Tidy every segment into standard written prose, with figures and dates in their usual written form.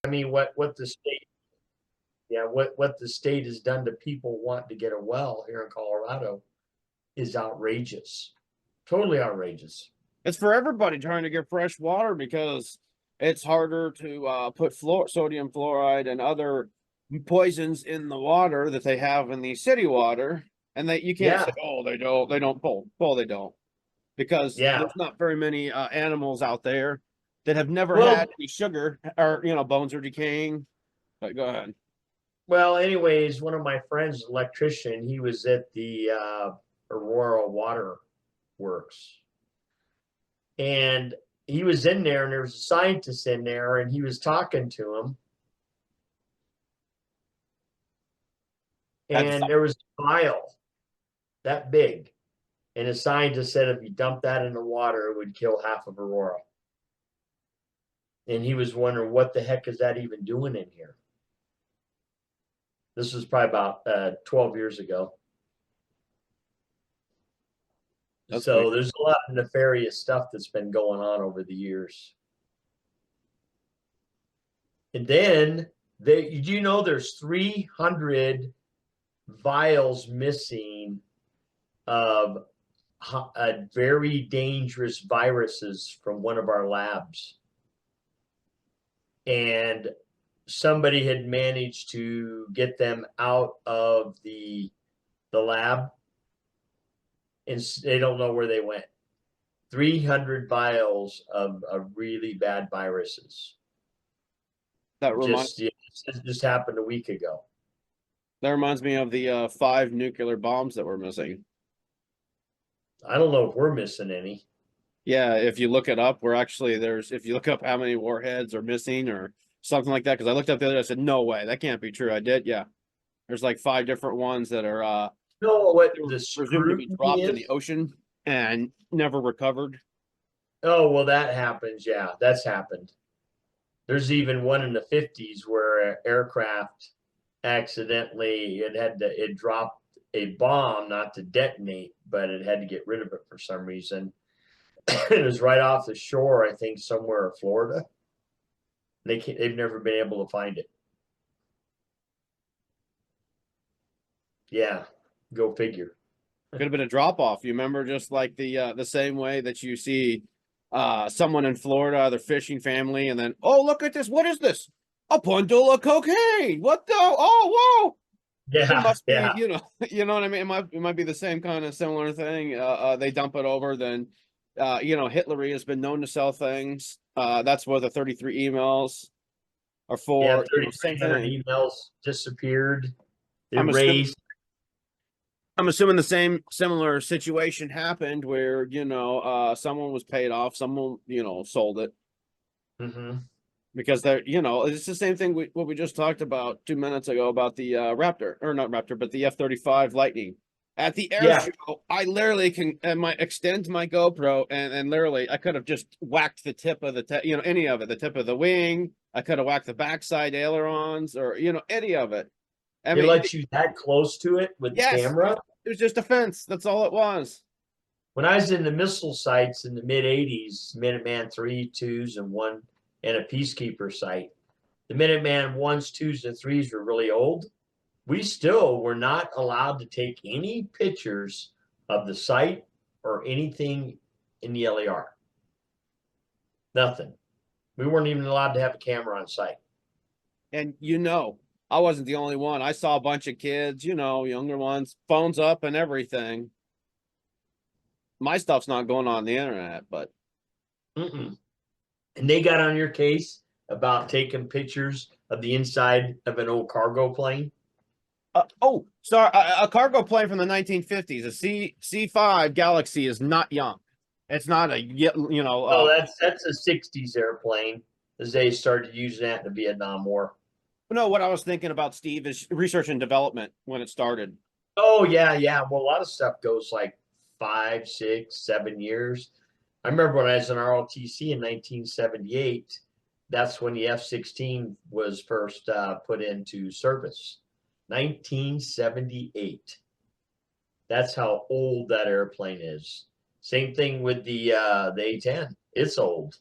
I mean, what the state, yeah, what the state has done to people wanting to get a well here in Colorado is outrageous, totally outrageous. It's for everybody trying to get fresh water because it's harder to put sodium fluoride and other poisons in the water that they have in the city water, and that you can't say, Yeah, oh, they don't pull, they don't, because yeah. there's not very many animals out there that have never had Well, any sugar, or bones are decaying. But go ahead. well. Anyways, one of my friends, an electrician, he was at the Aurora Water Works, and he was in there, and there was a scientist in there, and he was talking to him, At the and there was a vial that big, and the scientist said if you dump that in the water, it would kill half of Aurora. And he was wondering what the heck is that even doing in here. This was probably about 12 years ago. That's So weird. there's a lot of nefarious stuff that's been going on over the years. And then you know there's 300 vials missing of very dangerous viruses from one of our labs. And somebody had managed to get them out of the lab, and they don't know where they went. 300 vials of really bad viruses. That reminds Just happened a week ago. that reminds me of the 5 nuclear bombs that were missing. I don't know if we're missing any. Yeah, if you look it up, we're actually if you look up how many warheads are missing or something like that, because I looked up the other day, I said, no way, that can't be true. I did, yeah. There's like 5 different ones that are You know what they were the presumed to be scrutiny dropped in the is? ocean and never recovered. Oh, well, that happens. Yeah, that's happened. There's even one in the 50s where an aircraft accidentally it dropped a bomb, not to detonate, but it had to get rid of it for some reason. It was right off the shore, I think, somewhere in Florida. They've never been able to find it. Yeah, go figure. Could have been a drop off. You remember, just like the same way that you see someone in Florida, their fishing family, and then, oh, look at this. What is this? A bundle of cocaine. What the? Oh, whoa. It Yeah, must be, yeah, you know what I mean? It might be the same kind of similar thing. They dump it over, then Hitler has been known to sell things. That's what the 33 emails are yeah. for, same 3,300 thing. emails disappeared, I'm assuming erased. I'm assuming the same similar situation happened where, someone was paid off, someone, sold it, Hmm. because it's the same thing what we just talked about 2 minutes ago about the Raptor, or not Raptor, but the F-35 Lightning. At the air Yeah, show, I literally can extend my GoPro, and literally I could have just whacked the tip of any of it, the tip of the wing. I could have whacked the backside ailerons, or any of it. I they mean, let you that close to it with the yes, camera. it was just a fence. That's all it was. When I was in the missile sites in the mid 80s, Minuteman 3, 2s, and 1, and a Peacekeeper site, the Minuteman 1s, 2s, and 3s were really old. We still were not allowed to take any pictures of the site or anything in the LER. Nothing. We weren't even allowed to have a camera on site. And I wasn't the only one. I saw a bunch of kids, younger ones, phones up and everything. My stuff's not going on the internet, but Mm-mm. And they got on your case about taking pictures of the inside of an old cargo plane. sorry, a cargo plane from the 1950s, a C5 Galaxy, is not young. It's not a Oh, that's a 60s airplane as they started using that in the Vietnam War. no. What I was thinking about, Steve, is research and development when it started. Oh yeah, yeah. Well, a lot of stuff goes like 5, 6, 7 years. I remember when I was in ROTC in 1978. That's when the F-16 was first put into service. 1978. That's how old that airplane is. Same thing with the A-10. It's old.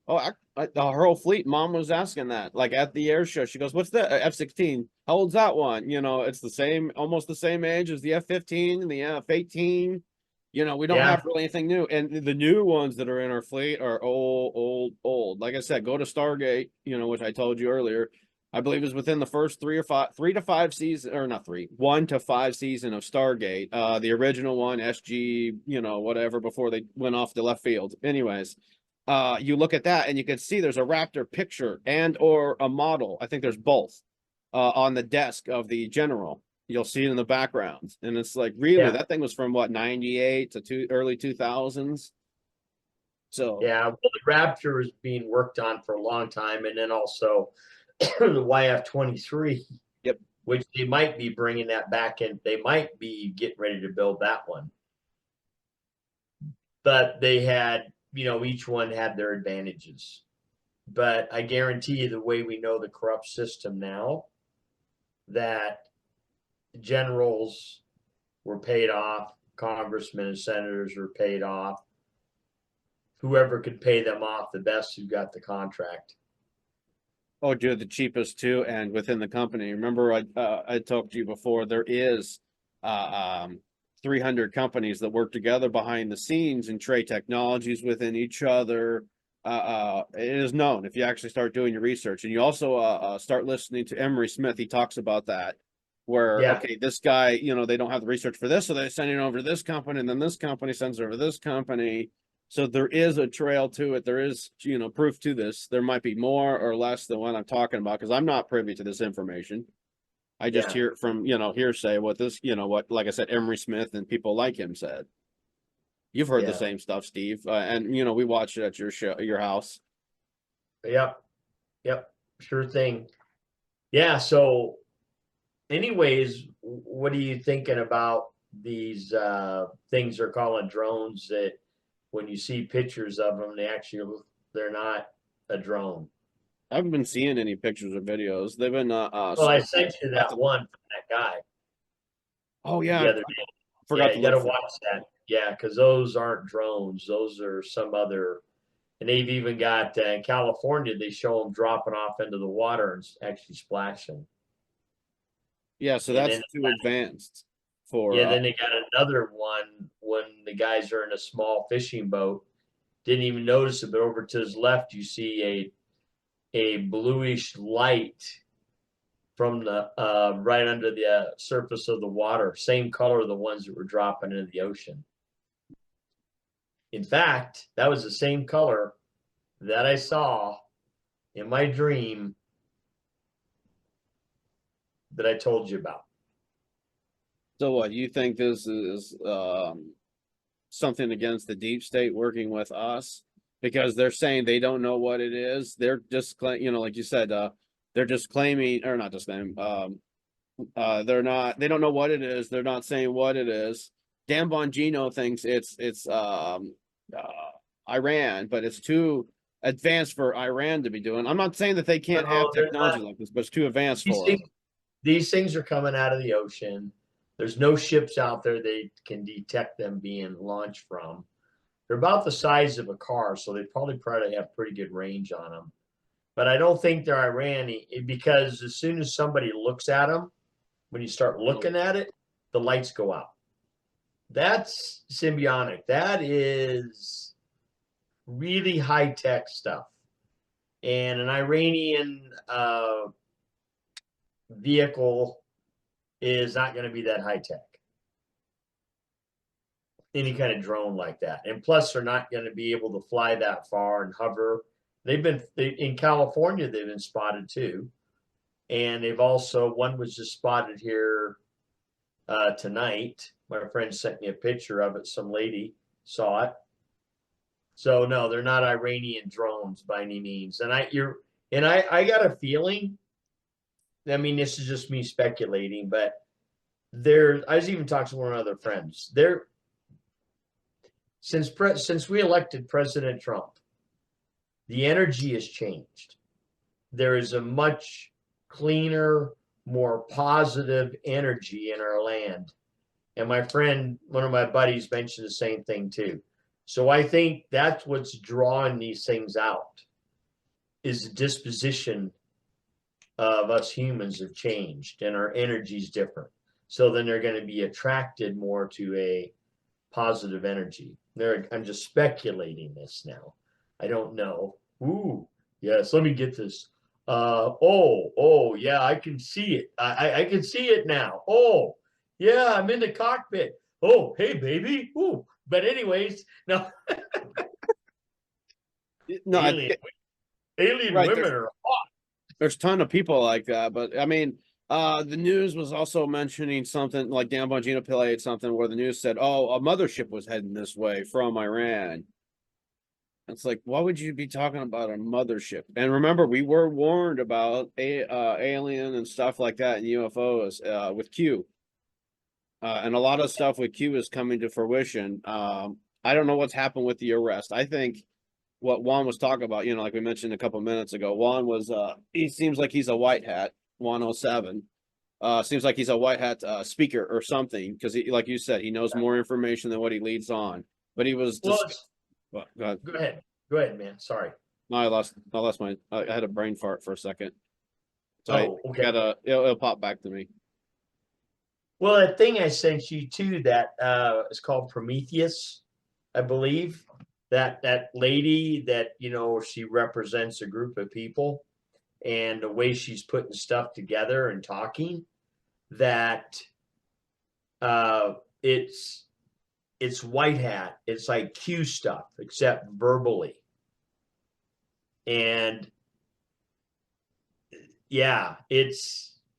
Oh, her whole fleet. Mom was asking that, like at the air show. She goes, "What's the F-16? How old's that one?" You know, it's the same, almost the same age as the F-15 and the F-18. You know, we don't Yeah, have really anything new, and the new ones that are in our fleet are old, old, old. Like I said, go to Stargate. You know, which I told you earlier. I believe is within the first 3 to 5 season, or not three, 1 to 5 season of Stargate. The original one, SG, you know, whatever, before they went off the left field. Anyways, you look at that and you can see there's a Raptor picture and or a model. I think there's both on the desk of the general. You'll see it in the background, and it's like, really, yeah, that thing was from what, 98 to early 2000s. So yeah. Well, the Raptor is being worked on for a long time, and then also the YF-23, yep. which they might be bringing that back in. They might be getting ready to build that one, but they had, each one had their advantages. But I guarantee you, the way we know the corrupt system now, that generals were paid off, congressmen and senators were paid off. Whoever could pay them off the best, who got the contract. Oh, dude, the cheapest too, and within the company. Remember, I talked to you before. There is 300 companies that work together behind the scenes and trade technologies within each other. It is known if you actually start doing your research, and you also start listening to Emery Smith. He talks about that, where Yeah, okay, this guy, you know, they don't have the research for this, so they send it over to this company, and then this company sends it over to this company. So there is a trail to it. There is, you know, proof to this. There might be more or less than what I'm talking about because I'm not privy to this information. I just yeah, hear it from, you know, hearsay what this, you know, what, like I said, Emery Smith and people like him said. You've heard the yeah, same stuff, Steve, and you know we watched it at your show, your house. yep, yep, sure thing. Yeah. So, anyways, what are you thinking about these things they're calling drones? That when you see pictures of them, they're not a drone. I haven't been seeing any pictures or videos. They've been Well, I circling. sent you I have that to. one from that guy Oh yeah, the I other day. Yeah, forgot to you got look to for it. watch that. Yeah, because those aren't drones. Those are some other. And they've even got in California. They show them dropping off into the water and actually splashing. Yeah, so And that's then too advanced for. yeah, then they got another one when the guys are in a small fishing boat. Didn't even notice it, but over to his left, you see a bluish light from the right under the surface of the water. Same color of the ones that were dropping into the ocean. In fact, that was the same color that I saw in my dream that I told you about. So what you think this is something against the deep state working with us because they're saying they don't know what it is. They're just you know, like you said, they're just claiming or not just claiming. They're not. They don't know what it is. They're not saying what it is. Dan Bongino thinks it's Iran, but it's too advanced for Iran to be doing. I'm not saying that they can't have No, they're not. technology like this, but it's too advanced These for them. things, these things are coming out of the ocean. There's no ships out there they can detect them being launched from. They're about the size of a car, so they probably have pretty good range on them. But I don't think they're Iranian because as soon as somebody looks at them, when you start looking at it, the lights go out. That's symbiotic. That is really high tech stuff. And an Iranian vehicle is not going to be that high tech. Any kind of drone like that. And plus, they're not going to be able to fly that far and hover. In California, they've been spotted too. And they've also, one was just spotted here tonight. My friend sent me a picture of it. Some lady saw it. So no, they're not Iranian drones by any means. I got a feeling. I mean, this is just me speculating, but I was even talking to one of my other friends. Since we elected President Trump, the energy has changed. There is a much cleaner, more positive energy in our land. And my friend, one of my buddies, mentioned the same thing too. So I think that's what's drawing these things out. is the disposition of us humans have changed and our energy's different. So then they're going to be attracted more to a positive energy. I'm just speculating this now. I don't know. Ooh, yes, let me get this. Oh, yeah, I can see it. I can see it now. Oh, yeah, I'm in the cockpit. Oh, hey, baby. Ooh, but anyways, no, No, alien, alien right. women are hot. There's a ton of people like that, but I mean, the news was also mentioning something like Dan Bongino played something where the news said, "Oh, a mothership was heading this way from Iran." It's like, why would you be talking about a mothership? And remember, we were warned about alien and stuff like that and UFOs with Q, and a lot of stuff with Q is coming to fruition. I don't know what's happened with the arrest. I think what Juan was talking about, like we mentioned a couple minutes ago, Juan was he seems like he's a white hat, 107. Seems like he's a white hat speaker or something, because he, like you said, he knows more information than what he leads on. But he was Well, go ahead. Go ahead, man. Sorry. No, I lost I had a brain fart for a second. So Okay. it'll pop back to me. Well, that thing I sent you too, that is called Prometheus, I believe. That lady that she represents a group of people, and the way she's putting stuff together and talking, that it's white hat. It's like Q stuff, except verbally. And yeah,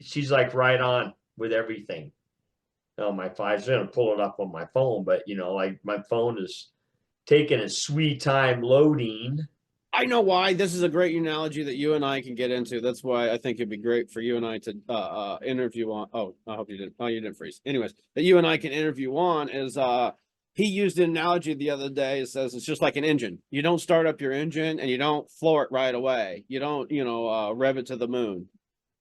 she's like right on with everything. Oh, my phone's gonna pull it up on my phone, but like my phone is taking a sweet time loading. I know why. This is a great analogy that you and I can get into. That's why I think it'd be great for you and I to interview on. Oh, I hope you didn't. Oh, you didn't freeze. Anyways, that you and I can interview on is he used an analogy the other day. It says it's just like an engine. You don't start up your engine and you don't floor it right away. You don't, rev it to the moon.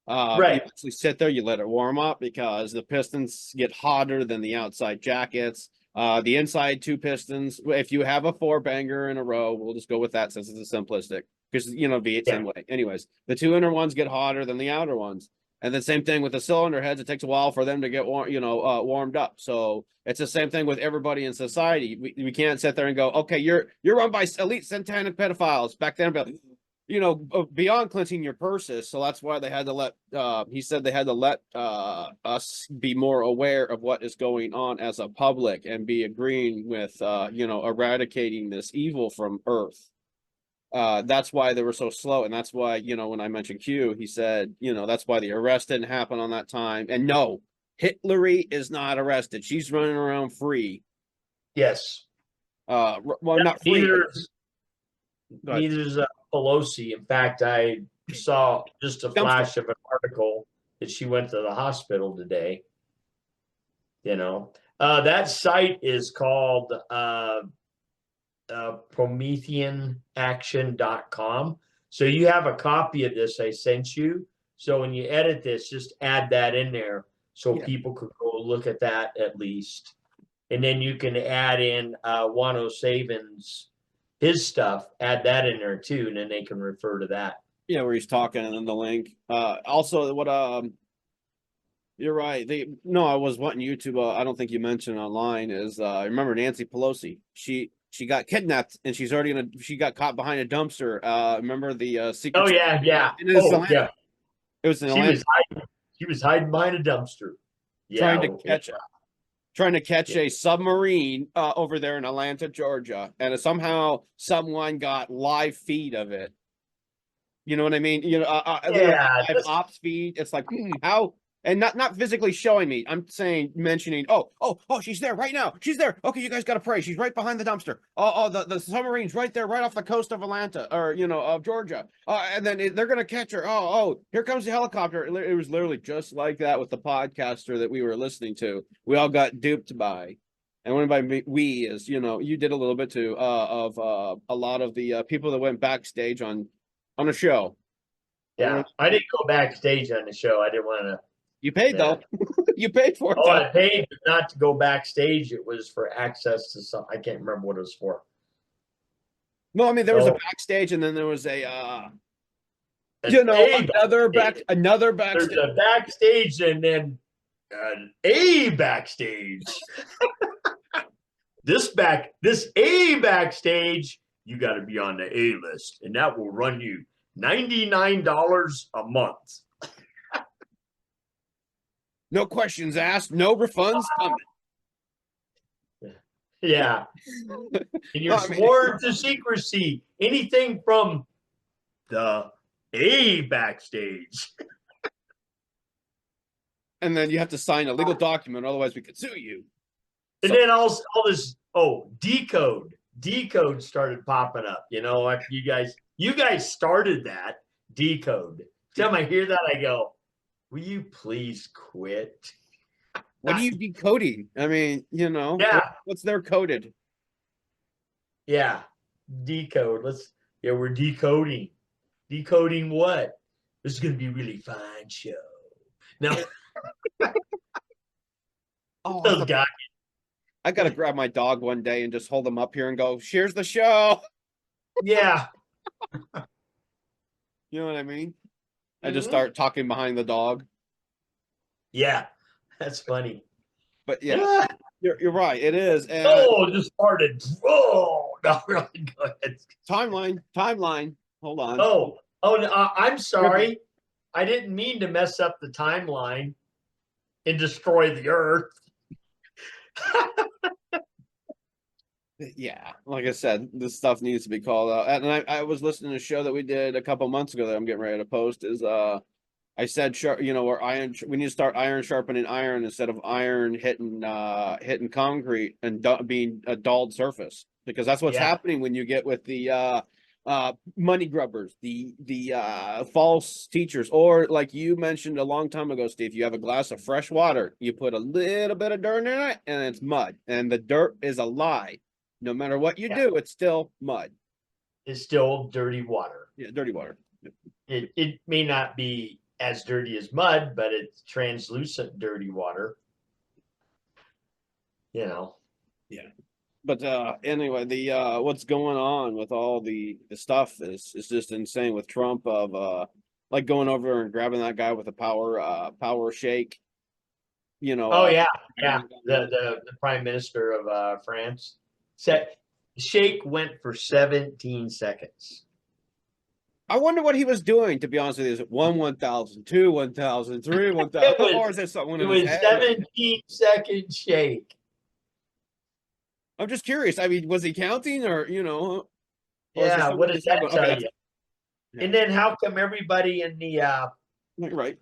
You Right. actually sit there, you let it warm up because the pistons get hotter than the outside jackets. The inside two pistons, if you have a four banger in a row, we'll just go with that since it's a simplistic, because V8 same way. Anyways, the two inner ones get hotter than the outer ones. And the same thing with the cylinder heads, it takes a while for them to get warmed up. So it's the same thing with everybody in society. We can't sit there and go, okay, you're run by elite satanic pedophiles. Back then, but beyond clenching your purses. So that's why they had to let, he said they had to let us be more aware of what is going on as a public and be agreeing with, eradicating this evil from Earth. That's why they were so slow. And that's why, when I mentioned Q, he said, that's why the arrest didn't happen on that time. And no, Hillary is not arrested. She's running around free. Yes. Well, not free. Neither is Pelosi. In fact, I saw just a flash of an article that she went to the hospital today. That site is called PrometheanAction.com. So you have a copy of this I sent you. So when you edit this, just add that in there so people could go look at that at least. And then you can add in 107's his stuff, add that in there too, and then they can refer to that. Yeah, where he's talking and then the link. Also, what you're right. I was wanting you to. I don't think you mentioned online is. Remember Nancy Pelosi? She got kidnapped and she got caught behind a dumpster. Remember the secret? Oh yeah. It was in Atlanta. She was hiding behind a dumpster. Yeah, trying to catch a submarine over there in Atlanta, Georgia, and somehow someone got live feed of it. You know what I mean? Live ops feed. It's like how, and not physically showing me. I'm saying mentioning. Oh, she's there right now. She's there. Okay, you guys got to pray. She's right behind the dumpster. The submarine's right there, right off the coast of Atlanta or of Georgia. And then they're gonna catch her. Here comes the helicopter. It was literally just like that with the podcaster that we were listening to. We all got duped by. And when by we is, you did a little bit too of a lot of the people that went backstage on a show. Yeah, I didn't go backstage on the show. I didn't want to. You paid though. You paid for it. Oh, I paid not to go backstage. It was for access to some. I can't remember what it was for. No, I mean there was a backstage, and then there was a You know, A backstage. another There's backstage. a backstage and then an A backstage. This A backstage, you got to be on the A list, and that will run you $99 a month. No questions asked, no refunds coming. Yeah. And you're I mean- sworn to secrecy. Anything from the A backstage. And then you have to sign a legal document, otherwise we could sue you. And then all this, decode started popping up. You know, like you guys started that decode. Every time I hear that, I go, will you please quit? What are you decoding? I mean, you know, Yeah. what's there coded? Yeah. Decode. We're decoding. Decoding what? This is gonna be a really fine show. Now Oh, those guys. I gotta grab my dog one day and just hold him up here and go, here's the show. Yeah. You know what I mean? I just Mhm. start talking behind the dog. Yeah. That's funny. But yeah, you're right. It is. And Oh, just started. Oh, no, really. Go ahead. timeline. Hold on. Oh, I'm sorry. I didn't mean to mess up the timeline and destroy the earth. Yeah, like I said, this stuff needs to be called out. And I was listening to a show that we did a couple months ago that I'm getting ready to post. Is I said, where we need to start iron sharpening iron instead of iron hitting concrete and being a dulled surface, because that's what's Yeah. happening when you get with the money grubbers, the false teachers, or like you mentioned a long time ago, Steve, you have a glass of fresh water, you put a little bit of dirt in it, and it's mud, and the dirt is a lie. No matter what you do, it's still mud. It's still dirty water. Yeah, dirty water. It may not be as dirty as mud, but it's translucent dirty water. You know. Yeah. But anyway, the what's going on with all the stuff is just insane with Trump of like going over and grabbing that guy with a power shake. You know. Oh yeah. The prime minister of France said shake went for 17 seconds. I wonder what he was doing, to be honest with you. Is it 1,000, 2, 1,000, 3, 1,000, or is it something? It was 17-second shake. I'm just curious. I mean, was he counting, or Yeah, what does that tell okay, you? And then how come everybody in the right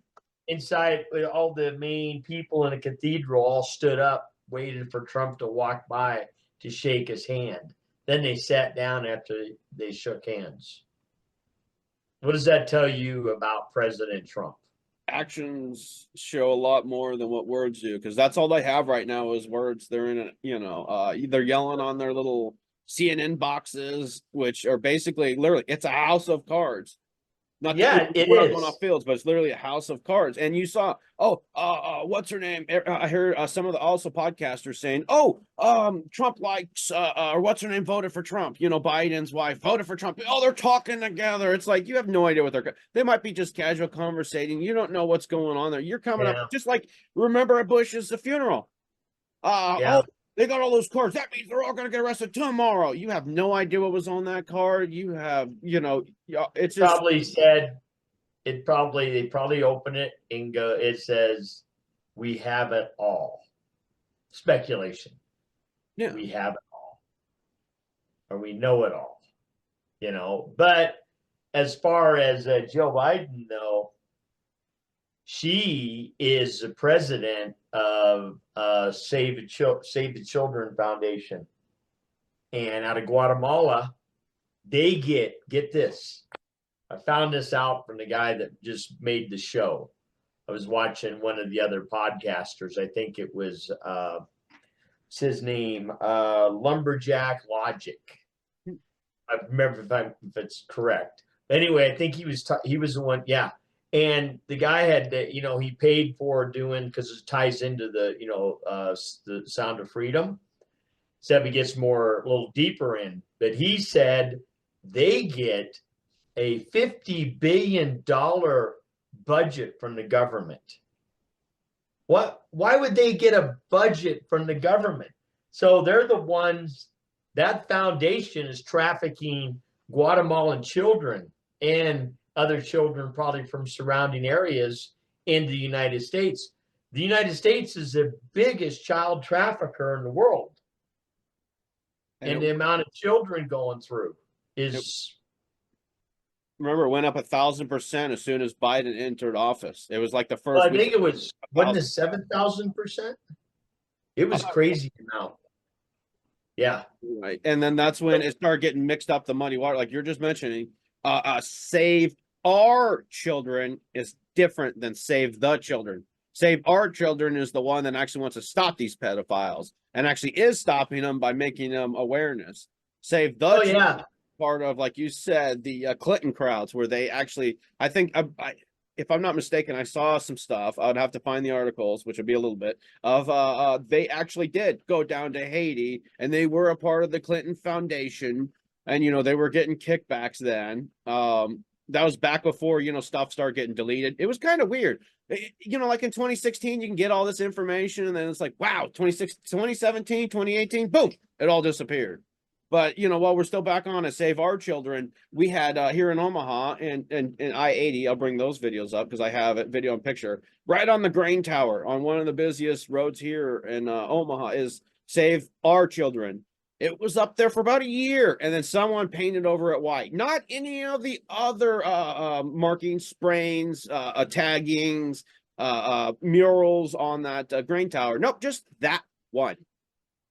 inside all the main people in the cathedral all stood up waiting for Trump to walk by to shake his hand? Then they sat down after they shook hands. What does that tell you about President Trump? actions show a lot more than what words do, because that's all they have right now is words. They're in it, they're yelling on their little CNN boxes, which are basically literally it's a house of cards. Not it is going off fields, but it's literally a house of cards. And you saw, what's her name? I heard some of the also podcasters saying, Trump likes, or what's her name voted for Trump. Biden's wife voted for Trump. Oh, they're talking together. It's like you have no idea what they might be just casual conversating. You don't know what's going on there. You're coming up just like remember at Bush's funeral. They got all those cards. That means they're all going to get arrested tomorrow. You have no idea what was on that card. You have, it's just probably said they probably open it and go, it says, we have it all. Speculation. Yeah. We have it all. Or we know it all. But as far as Joe Biden, though, she is the president of Save the Children Foundation. And out of Guatemala, they get this. I found this out from the guy that just made the show. I was watching one of the other podcasters. I think it was what's his name? Lumberjack Logic. I remember if it's correct. Anyway, I think he was the one. Yeah. And the guy had, he paid for doing, because it ties into the Sound of Freedom. So he gets a little deeper in. But he said they get a $50 billion budget from the government. Why would they get a budget from the government? So they're the ones, that foundation is trafficking Guatemalan children and other children, probably from surrounding areas, into the United States. The United States is the biggest child trafficker in the world. And the amount of children going through is. Remember, it went up 1,000% as soon as Biden entered office. It was like the first. Well, I think it was, wasn't it 7,000%? It was crazy amount. Yeah. Right. And then that's when it started getting mixed up, the muddy water, like you're just mentioning. Save Our Children is different than Save the Children. Save Our Children is the one that actually wants to stop these pedophiles and actually is stopping them by making them awareness. Save the Children, part of, like you said, the Clinton crowds, where they actually, I think, if I'm not mistaken, I saw some stuff. I would have to find the articles, which would be a little bit of they actually did go down to Haiti, and they were a part of the Clinton Foundation, and they were getting kickbacks then. That was back before stuff started getting deleted. It was kind of weird. Like in 2016, you can get all this information, and then it's like, wow, 2017, 2018, boom, it all disappeared. But while we're still back on to Save Our Children, we had here in Omaha and I-80. I'll bring those videos up because I have it, video and picture, right on the grain tower on one of the busiest roads here in Omaha is Save Our Children. It was up there for about a year, and then someone painted over it white. Not any of the other markings, sprains, taggings, murals on that grain tower. Nope, just that one.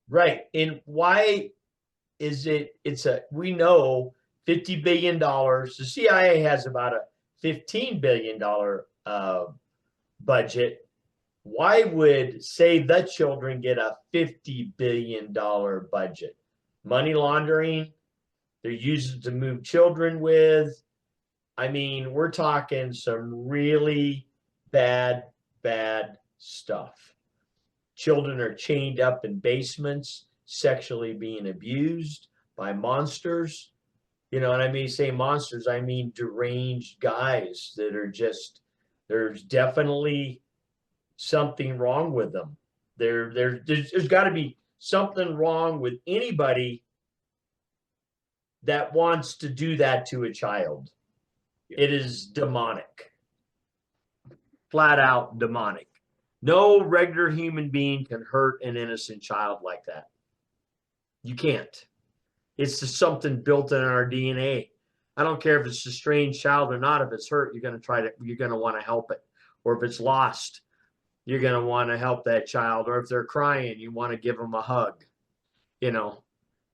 Right. And why is we know $50 billion. The CIA has about a $15 billion budget. Why would Save the Children get a $50 billion budget? Money laundering, they're using to move children with. I mean, we're talking some really bad stuff. Children are chained up in basements, sexually being abused by monsters. When I mean say monsters, I mean deranged guys that are just, there's definitely something wrong with them. There's got to be something wrong with anybody that wants to do that to a child. It is demonic. Flat out demonic. No regular human being can hurt an innocent child like that. You can't. It's just something built in our DNA. I don't care if it's a strange child or not. If it's hurt, you're going to want to help it. Or if it's lost, you're going to want to help that child. Or if they're crying, you want to give them a hug.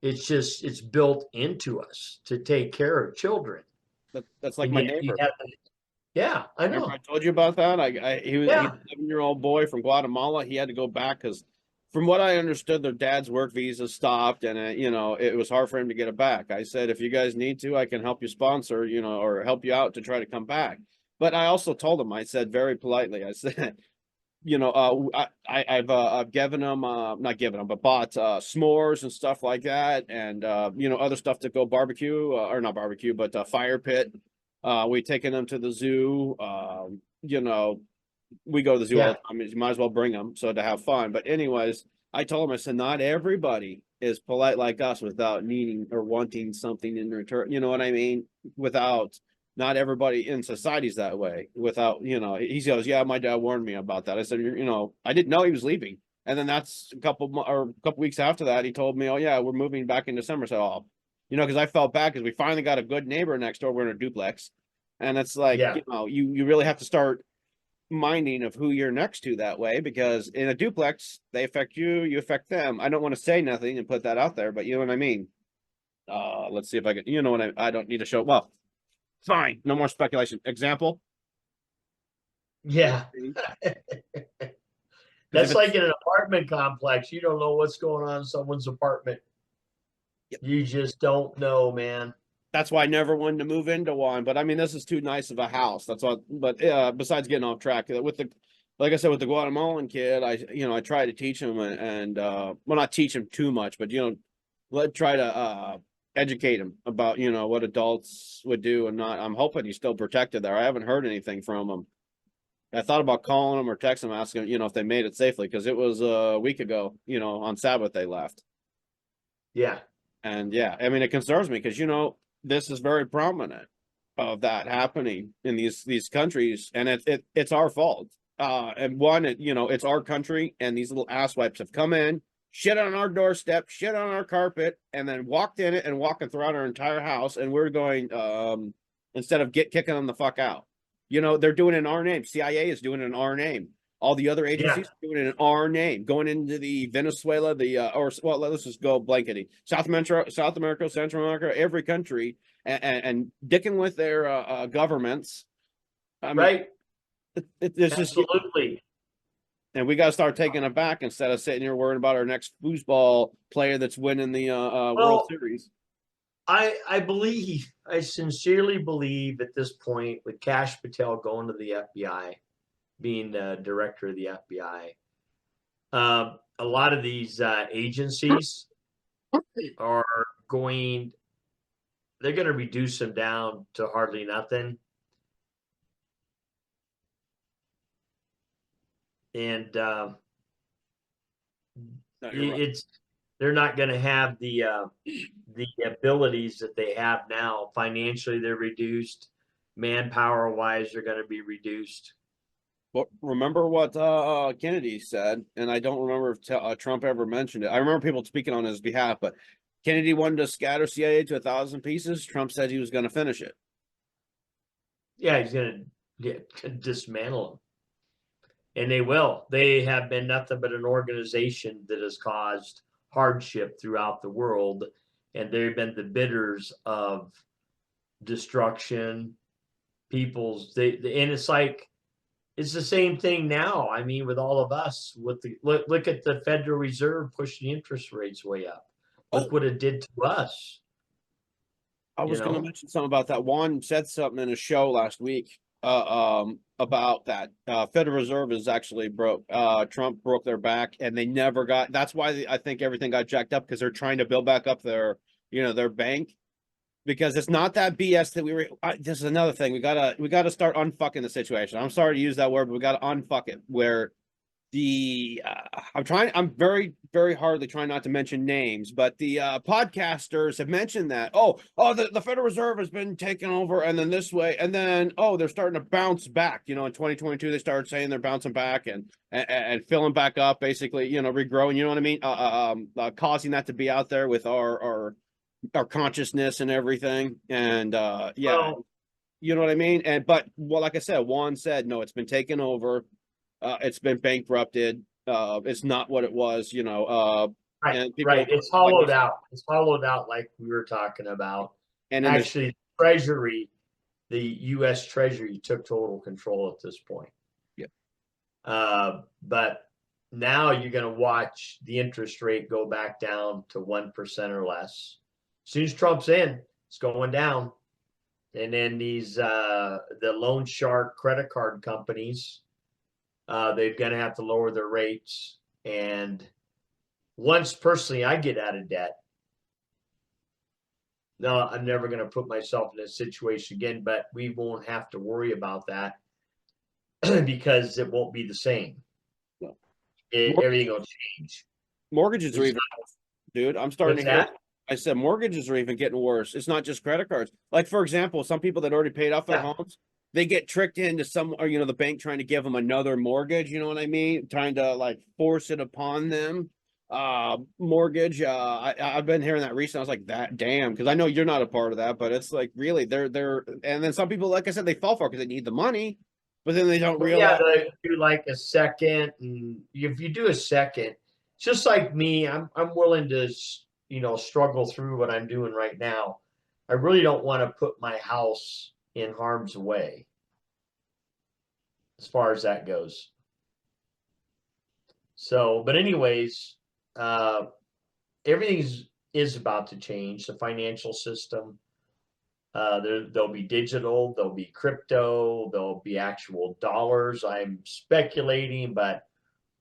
It's built into us to take care of children. That's like my neighbor. Yeah, I know. I told you about that. He was a 7-year-old boy from Guatemala. He had to go back because, from what I understood, their dad's work visa stopped, and it was hard for him to get it back. I said, if you guys need to, I can help you sponsor, or help you out to try to come back. But I also told him, I said very politely, I said, I've given them, not given them, but bought s'mores and stuff like that, and other stuff to go barbecue, or not barbecue, but fire pit. We taken them to the zoo. We go to the zoo all the time. You might as well bring them to have fun. But anyways, I told him, I said, not everybody is polite like us without needing or wanting something in return. You know what I mean? Not everybody in society's that way. Without, he goes, yeah, my dad warned me about that. I said, I didn't know he was leaving. And then that's a couple weeks after that, he told me, oh yeah, we're moving back in December. So, because I felt bad because we finally got a good neighbor next door. We're in a duplex. And it's like, you really have to start minding of who you're next to that way, because in a duplex, they affect you, you affect them. I don't want to say nothing and put that out there, but you know what I mean? Let's see if I can, I don't need to show, well, fine. No more speculation. Example. Yeah. That's like in an apartment complex. You don't know what's going on in someone's apartment. Yep. You just don't know, man. That's why I never wanted to move into one. But I mean, this is too nice of a house. That's what. But besides getting off track with like I said, with the Guatemalan kid, I try to teach him and well, not teach him too much, but try to educate him about, what adults would do and not. I'm hoping he's still protected there. I haven't heard anything from him. I thought about calling him or texting him, asking, if they made it safely, because it was a week ago, on Sabbath they left. Yeah. And yeah, I mean, it concerns me because, this is very prominent of that happening in these countries, and it's our fault. And one, it's our country, and these little asswipes have come in, shit on our doorstep, shit on our carpet, and then walked in it and walking throughout our entire house, and we're going, instead of kicking them the fuck out. They're doing it in our name. CIA is doing it in our name. All the other agencies are doing it in our name, going into the Venezuela, let's just go blankety. South America, Central America, every country, and dicking with their governments. I mean, Right. It's Absolutely. and we got to start taking it back instead of sitting here worrying about our next foosball player that's winning the World Series. I sincerely believe at this point, with Kash Patel going to the FBI, being the director of the FBI, a lot of these agencies are they're going to reduce them down to hardly nothing. And they're not going to have the abilities that they have now. Financially, they're reduced. Manpower wise, they're going to be reduced. Well, remember what Kennedy said, and I don't remember if Trump ever mentioned it. I remember people speaking on his behalf, but Kennedy wanted to scatter CIA to 1,000 pieces. Trump said he was going to finish it. Yeah, he's going to dismantle them. And they will. They have been nothing but an organization that has caused hardship throughout the world, and they've been the bidders of destruction. And it's like it's the same thing now. I mean, with all of us, with the look at the Federal Reserve pushing interest rates way up. Look what it did to us. I was going to mention something about that. Juan said something in a show last week about that. Federal Reserve is actually broke. Trump broke their back, and they never got. That's why I think everything got jacked up, because they're trying to build back up their bank. Because it's not that BS that we were. This is another thing. We gotta start unfucking the situation. I'm sorry to use that word, but we gotta unfuck it. Where I'm very, very hardly trying not to mention names, but the podcasters have mentioned that the Federal Reserve has been taken over, and then this way, and then they're starting to bounce back. In 2022 they started saying they're bouncing back and filling back up, basically, regrowing. You know what I mean? Causing that to be out there with our consciousness and everything, and you know what I mean. But like I said, Juan said no, it's been taken over. It's been bankrupted. It's not what it was, Right, and people, right. It's hollowed out. It's hollowed out, like we were talking about. And actually, the U.S. Treasury took total control at this point. Yeah. But now you're going to watch the interest rate go back down to 1% or less. As soon as Trump's in, it's going down. And then the loan shark credit card companies, they're going to have to lower their rates. And once personally I get out of debt, no, I'm never going to put myself in a situation again, but we won't have to worry about that because it won't be the same. No. Everything will change. Mortgages are even, dude. I'm starting to hear. I said mortgages are even getting worse. It's not just credit cards. Like, for example, some people that already paid off their homes, they get tricked into the bank trying to give them another mortgage. You know what I mean? Trying to like force it upon them. Mortgage. I've been hearing that recently. I was like, that damn, because I know you're not a part of that, but it's like really they're and then some people, like I said, they fall for it because they need the money, but then they don't realize. Yeah, they do like a second, and if you do a second, just like me, I'm willing to struggle through what I'm doing right now. I really don't want to put my house in harm's way as far as that goes. So, but anyways, everything is about to change. The financial system. There'll be digital, there'll be crypto, there'll be actual dollars. I'm speculating, but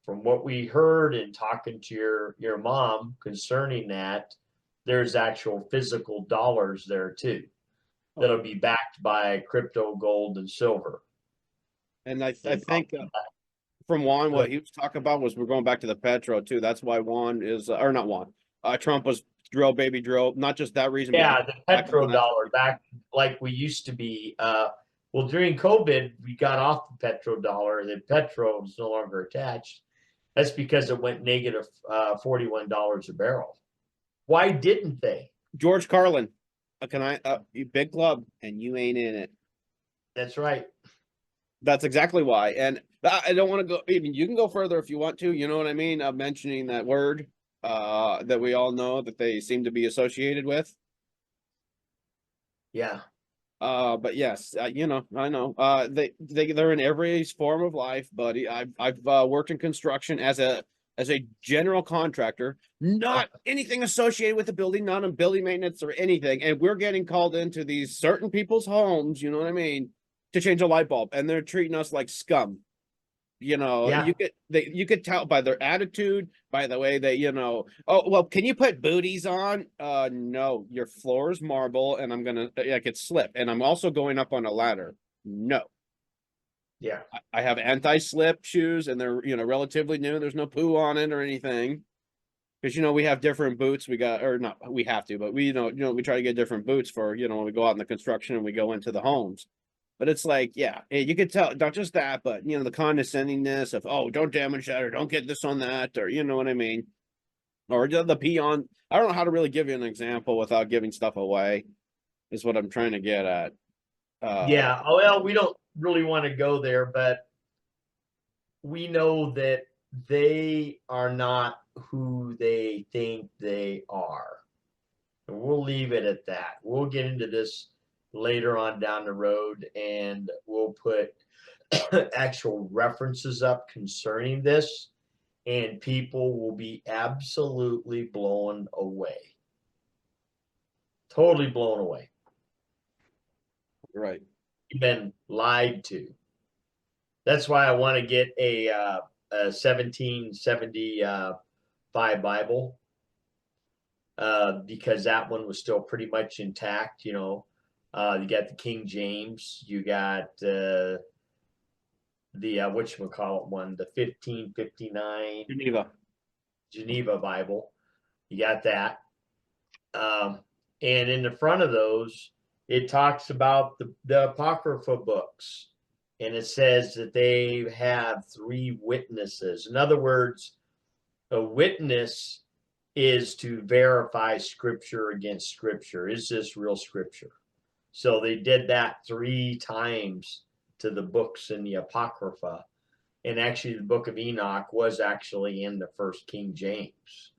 from what we heard and talking to your mom concerning that, there's actual physical dollars there too that'll be backed by crypto, gold, and silver. And I And think from Juan, what he was talking about was we're going back to the petro too. That's why Juan is, or not Juan, Trump was drill baby drill. Not just that reason, yeah, the but petrodollar back like we used to be. Well, during COVID, we got off the petrodollar. The petro is no longer attached. That's because it went negative $41 a barrel. Why didn't they? George Carlin, you big club and you ain't in it. That's right. That's exactly why. And I don't want to go, even you can go further if you want to, you know what I mean? Of mentioning that word that we all know that they seem to be associated with. Yeah. But yes, you know, I know. They're in every form of life, buddy. I've worked in construction as a general contractor, not anything associated with the building, not on building maintenance or anything. And we're getting called into these certain people's homes, you know what I mean, to change a light bulb, and they're treating us like scum. You know, Yeah. you could tell by their attitude, by the way they, you know, oh well, can you put booties on? No, your floor is marble, and I'm gonna I could slip, and I'm also going up on a ladder. No. Yeah. I have anti-slip shoes, and they're, you know, relatively new. There's no poo on it or anything. Because, you know, we have different boots. We got, or not, we have to, but we, we try to get different boots for, you know, when we go out in the construction and we go into the homes. But it's like, yeah, you could tell, not just that, but, you know, the condescendingness of, oh, don't damage that, or don't get this on that, or, you know what I mean? Or the peon. I don't know how to really give you an example without giving stuff away, is what I'm trying to get at. Yeah. Oh, well, we don't really want to go there, but we know that they are not who they think they are. And we'll leave it at that. We'll get into this later on down the road, and we'll put actual references up concerning this, and people will be absolutely blown away. Totally blown away. Right. You've been lied to. That's why I want to get a 1775 Bible, because that one was still pretty much intact. You know, you got the King James, you got the whatchamacallit one, the 1559 Geneva Bible. You got that. And in the front of those, it talks about the Apocrypha books. And it says that they have 3 witnesses. In other words, a witness is to verify scripture against scripture. Is this real scripture? So they did that 3 times to the books in the Apocrypha. And actually, the book of Enoch was actually in the first King James.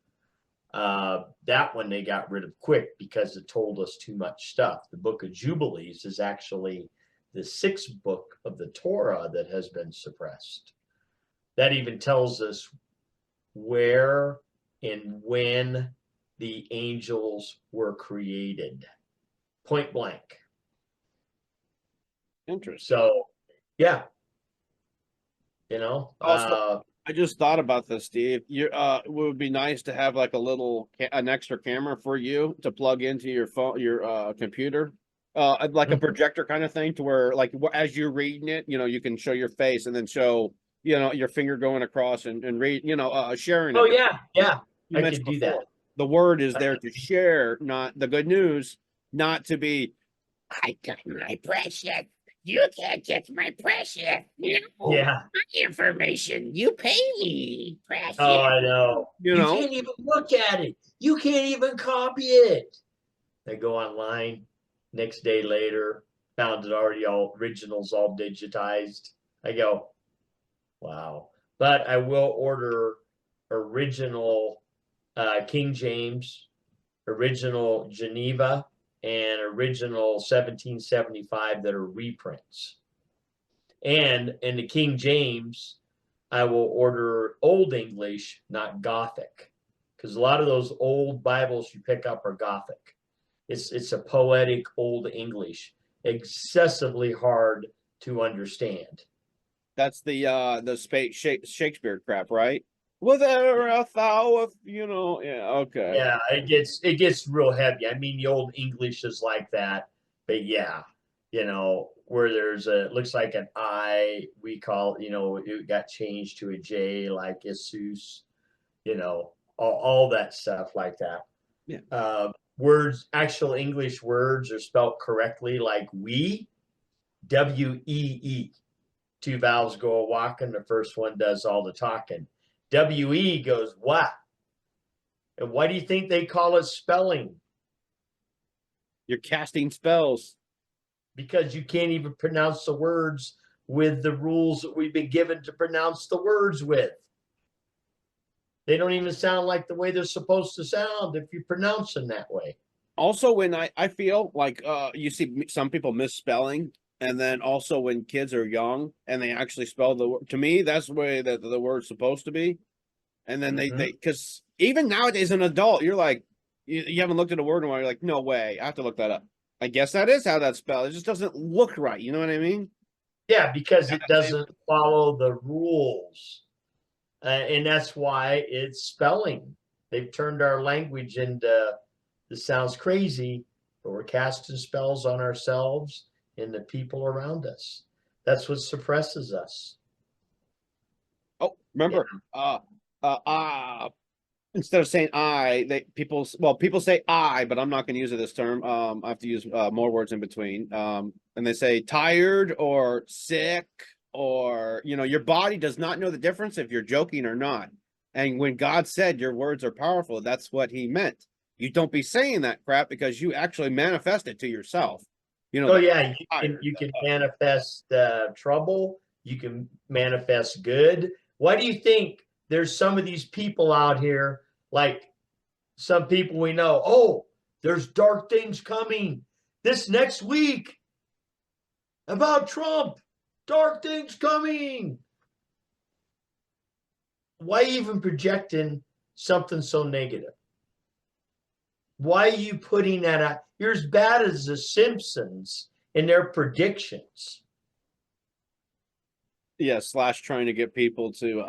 That one they got rid of quick because it told us too much stuff. The book of Jubilees is actually the 6th book of the Torah that has been suppressed. That even tells us where and when the angels were created. Point blank. Interesting. So, yeah. You know, I just thought about this, Steve. It would be nice to have like an extra camera for you to plug into your phone, your computer, like a projector kind of thing, to where like as you're reading it, you know, you can show your face and then show, you know, your finger going across and read, you know, sharing it. Oh yeah, yeah, You I mentioned could do before, that. the word is there to share, not the good news, not to be, I got my precious. You can't get my precious. Yeah. My information. You pay me, precious. Oh, I know. You know? Can't even look at it. You can't even copy it. They go online. Next day later, found it already all originals all digitized. I go, wow. But I will order original King James, original Geneva, and original 1775 that are reprints. And in the King James, I will order Old English, not Gothic, because a lot of those old Bibles you pick up are Gothic. It's a poetic Old English, excessively hard to understand. That's the Shakespeare crap, right? Whether a thou of, yeah, okay. Yeah, it gets real heavy. I mean, the old English is like that, but yeah, where there's a looks like an I, we call, it got changed to a J, like Jesus, all that stuff like that. Yeah. Words, actual English words are spelled correctly, like we, WEE. Two vowels go a walking. The first one does all the talking. WE goes what? And why do you think they call it spelling? You're casting spells. Because you can't even pronounce the words with the rules that we've been given to pronounce the words with. They don't even sound like the way they're supposed to sound if you pronounce them that way. Also, when I feel like you see some people misspelling, and then also when kids are young and they actually spell the word, to me, that's the way that the word's supposed to be. And then they because even nowadays, an adult, you're like, you haven't looked at a word in a while, you're like, no way, I have to look that up. I guess that is how that's spelled. It just doesn't look right. You know what I mean? Yeah, because it doesn't follow the rules. And that's why it's spelling. They've turned our language into, this sounds crazy, but we're casting spells on ourselves and the people around us. That's what suppresses us. Oh, Yeah. remember, instead of saying people say I, but I'm not going to use it this term. I have to use more words in between. And they say tired or sick, or your body does not know the difference if you're joking or not. And when God said your words are powerful, that's what he meant. You don't be saying that crap because you actually manifest it to yourself. Oh yeah, tired, you can manifest trouble. You can manifest good. Why do you think there's some of these people out here, like some people we know? Oh, there's dark things coming this next week about Trump. Dark things coming. Why even projecting something so negative? Why are you putting that out? You're as bad as the Simpsons in their predictions. yeah, slash trying to get people to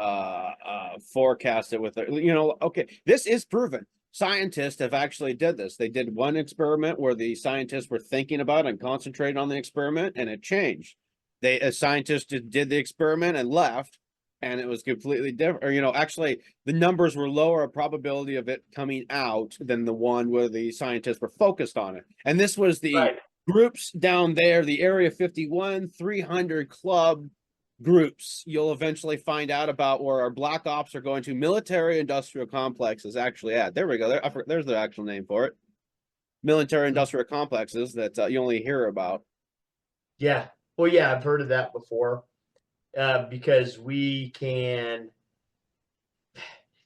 forecast it with their, okay, this is proven. Scientists have actually did this. They did one experiment where the scientists were thinking about and concentrated on the experiment, and it changed. A scientist just did the experiment and left, and it was completely different. Or, actually the numbers were lower, a probability of it coming out than the one where the scientists were focused on it. And this was the Right. groups down there, the Area 51, 300 club groups. You'll eventually find out about where our black ops are going to. Military industrial complexes actually at. There we go. There's the actual name for it. Military industrial complexes that you only hear about. Yeah. Well, yeah, I've heard of that before. Because we can,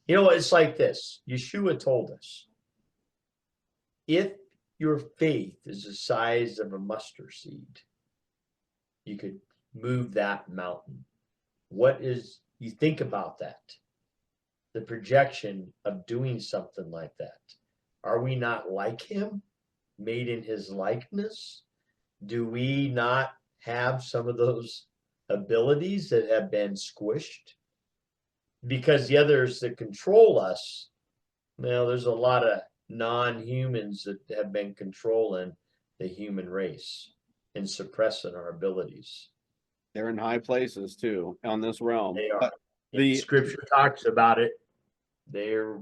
it's like this. Yeshua told us, if your faith is the size of a mustard seed, you could move that mountain. You think about that? The projection of doing something like that. Are we not like him, made in his likeness? Do we not have some of those abilities that have been squished? Because the others that control us, there's a lot of non-humans that have been controlling the human race and suppressing our abilities. They're in high places too on this realm. They are. But the Scripture talks about it. They're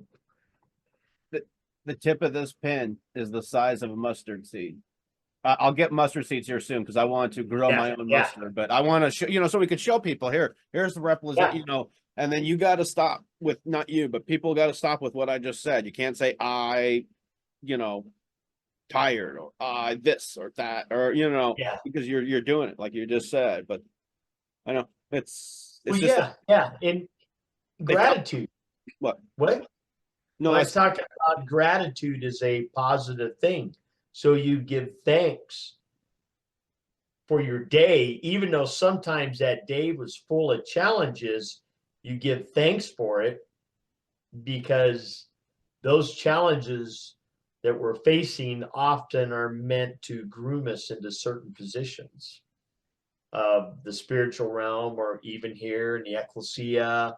the tip of this pin is the size of a mustard seed. I'll get mustard seeds here soon because I want to grow my own mustard. But I want to show, so we could show people here. Here's the representation, and then you got to stop with, not you, but people got to stop with what I just said. You can't say I, tired, or I this or that, or because you're doing it like you just said. But I know it's well, just yeah. In gratitude. What? No, I talk about gratitude as a positive thing. So you give thanks for your day, even though sometimes that day was full of challenges, you give thanks for it because those challenges that we're facing often are meant to groom us into certain positions of the spiritual realm, or even here in the ecclesia.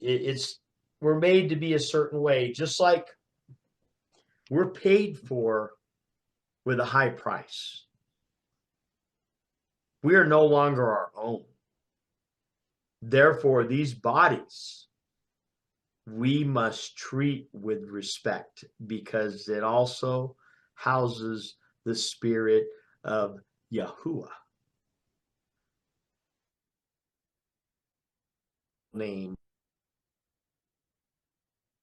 it's we're made to be a certain way, just like we're paid for with a high price. We are no longer our own. Therefore, these bodies we must treat with respect because it also houses the spirit of Yahuwah. Name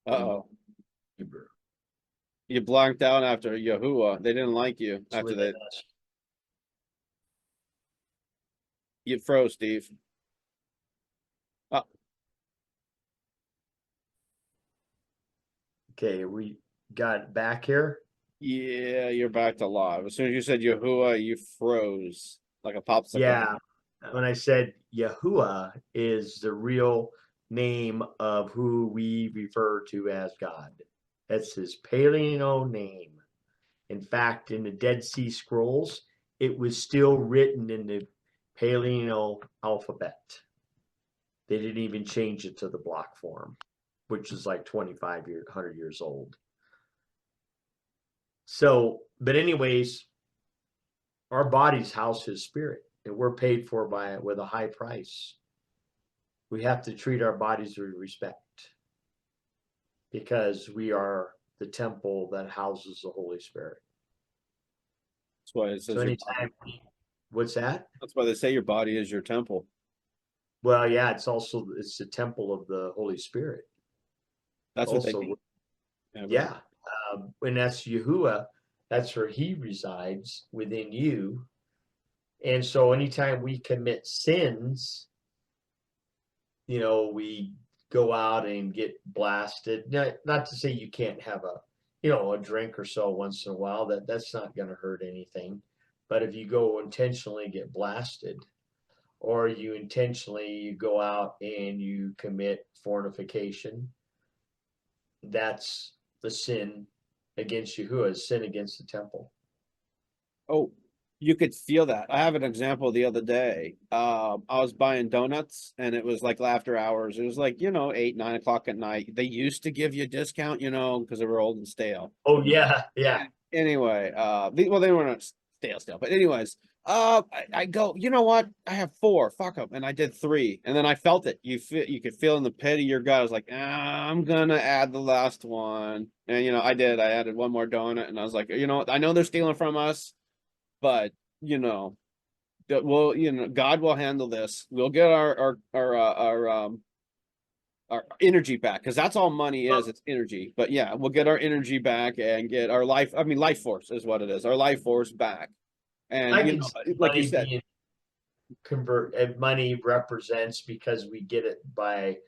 Uh-oh. Hebrew. You blanked out after Yahuwah. They didn't like you after they. You froze, Steve. Okay, we got it back here. Yeah, you're back to live. As soon as you said Yahuwah, you froze like a popsicle. Yeah, when I said Yahuwah is the real name of who we refer to as God. That's his Paleo name. In fact, in the Dead Sea Scrolls, it was still written in the Paleo alphabet. They didn't even change it to the block form, which is like 100 years old. So, but anyways, our bodies house his spirit, and we're paid for by it with a high price. We have to treat our bodies with respect because we are the temple that houses the Holy Spirit. That's why it says. So anytime, what's that? That's why they say your body is your temple. Well, yeah, it's the temple of the Holy Spirit. That's also, what they mean. Yeah, and that's Yahuwah. That's where He resides within you. And so, anytime we commit sins, we go out and get blasted. Not to say you can't have a drink or so once in a while. That's not going to hurt anything. But if you go intentionally get blasted, or you intentionally go out and you commit fornication, that's the sin against Yahuwah, sin against the temple. Oh, you could feel that. I have an example the other day. I was buying donuts and it was like after hours. It was like, 8, 9 o'clock at night. They used to give you a discount, because they were old and stale. Oh, yeah, yeah. Anyway, they weren't stale, but anyways, I go, you know what? I have 4, fuck them, and I did 3, and then I felt it. You could feel in the pit of your gut. I was like, I'm gonna add the last one, and I did. I added one more donut, and I was like, I know they're stealing from us, but well, God will handle this. We'll get our energy back, because that's all money is. It's energy. But yeah, we'll get our energy back and get our life force is what it is, our life force back. And like you said, money represents, because we get it by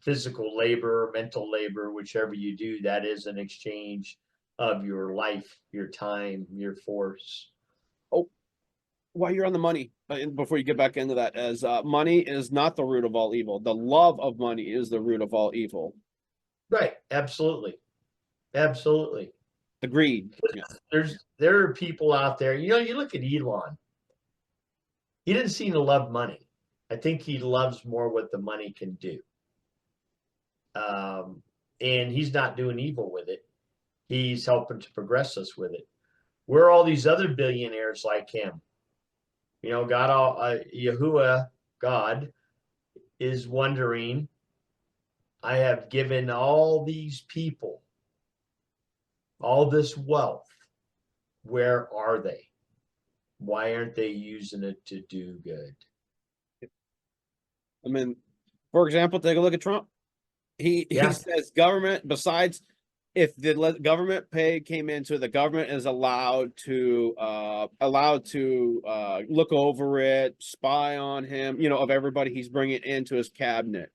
physical labor, mental labor, whichever you do, that is an exchange of your life, your time, your force. Oh, while you're on the money, before you get back into that, as money is not the root of all evil. The love of money is the root of all evil. Right. Absolutely. Absolutely. The greed. There are people out there, you look at Elon. He didn't seem to love money. I think he loves more what the money can do. And he's not doing evil with it. He's helping to progress us with it. Where are all these other billionaires like him? Yahuwah, God, is wondering, I have given all these people all this wealth. Where are they? Why aren't they using it to do good? I mean, for example, take a look at Trump. He says government, besides if the government pay came into it, the government is allowed to look over it, spy on him, of everybody he's bringing into his cabinet.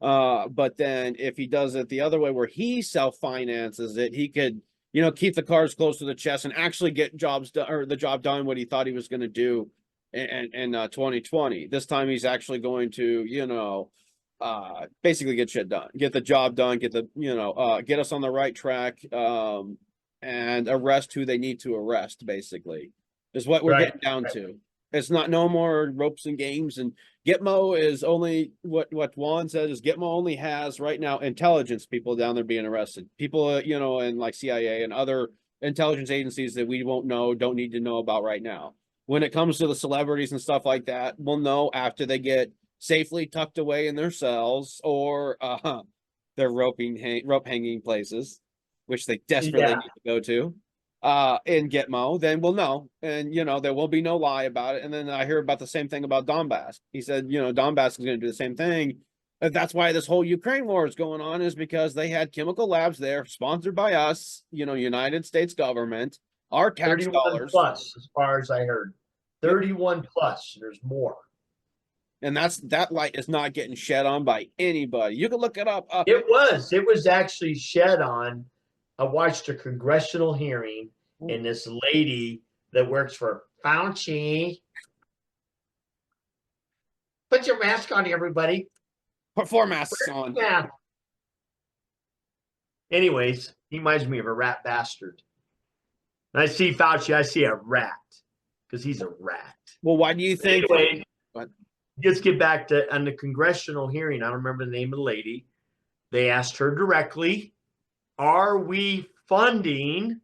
But then if he does it the other way, where he self-finances it, he could, keep the cards close to the chest and actually get jobs done, or the job done, what he thought he was going to do in 2020. This time he's actually going to, basically get shit done, get the job done, get us on the right track, and arrest who they need to arrest, basically, is what we're getting down to. It's not no more ropes and games. And Gitmo is only what Juan said is Gitmo only has right now intelligence people down there being arrested. People, and like CIA and other intelligence agencies that we won't know, don't need to know about right now. When it comes to the celebrities and stuff like that, we'll know after they get safely tucked away in their cells or their rope hanging places, which they desperately Yeah. need to go to in Gitmo, then we'll know. And there will be no lie about it. And then I hear about the same thing about Donbass. He said, Donbass is going to do the same thing. That's why this whole Ukraine war is going on, is because they had chemical labs there sponsored by us, United States government, our tax 31 dollars. plus, as far as I heard. 31 plus. There's more. And that light is not getting shed on by anybody. You can look it up. It was actually shed on. I watched a congressional hearing, and this lady that works for Fauci. Put your mask on, everybody. Put 4 masks on. Yeah. Anyways, he reminds me of a rat bastard. When I see Fauci, I see a rat because he's a rat. Well, why do you think? Anyway, let's get back to on the congressional hearing. I don't remember the name of the lady. They asked her directly, are we funding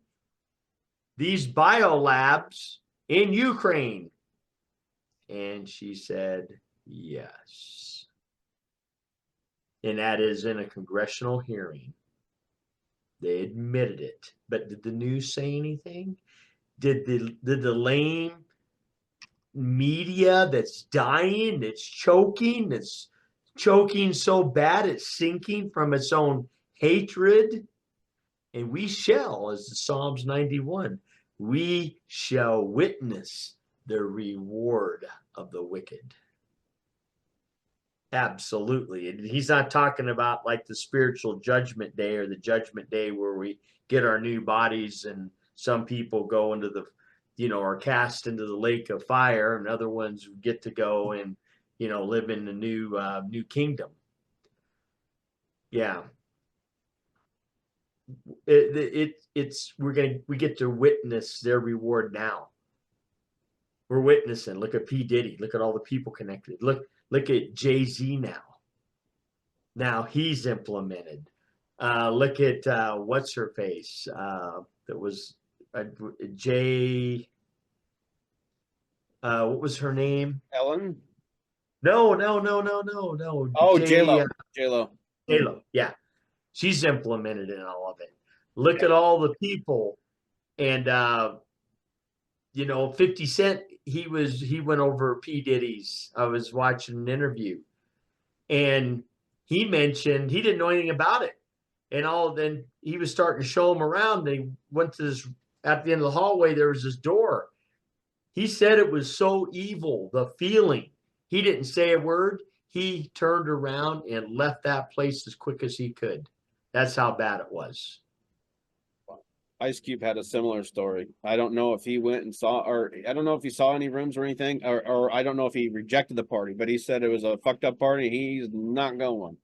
these biolabs in Ukraine? And she said, yes. And that is in a congressional hearing. They admitted it. But did the news say anything? Did the lame media that's dying, that's choking so bad it's sinking from its own hatred? And we shall, as the Psalms 91, we shall witness the reward of the wicked. Absolutely. And he's not talking about like the spiritual judgment day or the judgment day where we get our new bodies and some people go into the, are cast into the lake of fire, and other ones get to go and, live in the new kingdom. Yeah. We get to witness their reward now. We're witnessing. Look at P. Diddy. Look at all the people connected. Look at Jay-Z now. Now he's implemented. Look at what's her face? That was Jay. What was her name? Ellen? No. Oh, J-Lo. J-Lo. Yeah. She's implemented in all of it. Look at all the people. And 50 Cent, he went over P. Diddy's. I was watching an interview, and he mentioned he didn't know anything about it. And then he was starting to show him around. They went to this, at the end of the hallway, there was this door. He said it was so evil, the feeling. He didn't say a word. He turned around and left that place as quick as he could. That's how bad it was. Ice Cube had a similar story. I don't know if he went and saw, or I don't know if he saw any rooms or anything, or I don't know if he rejected the party, but he said it was a fucked up party. He's not going.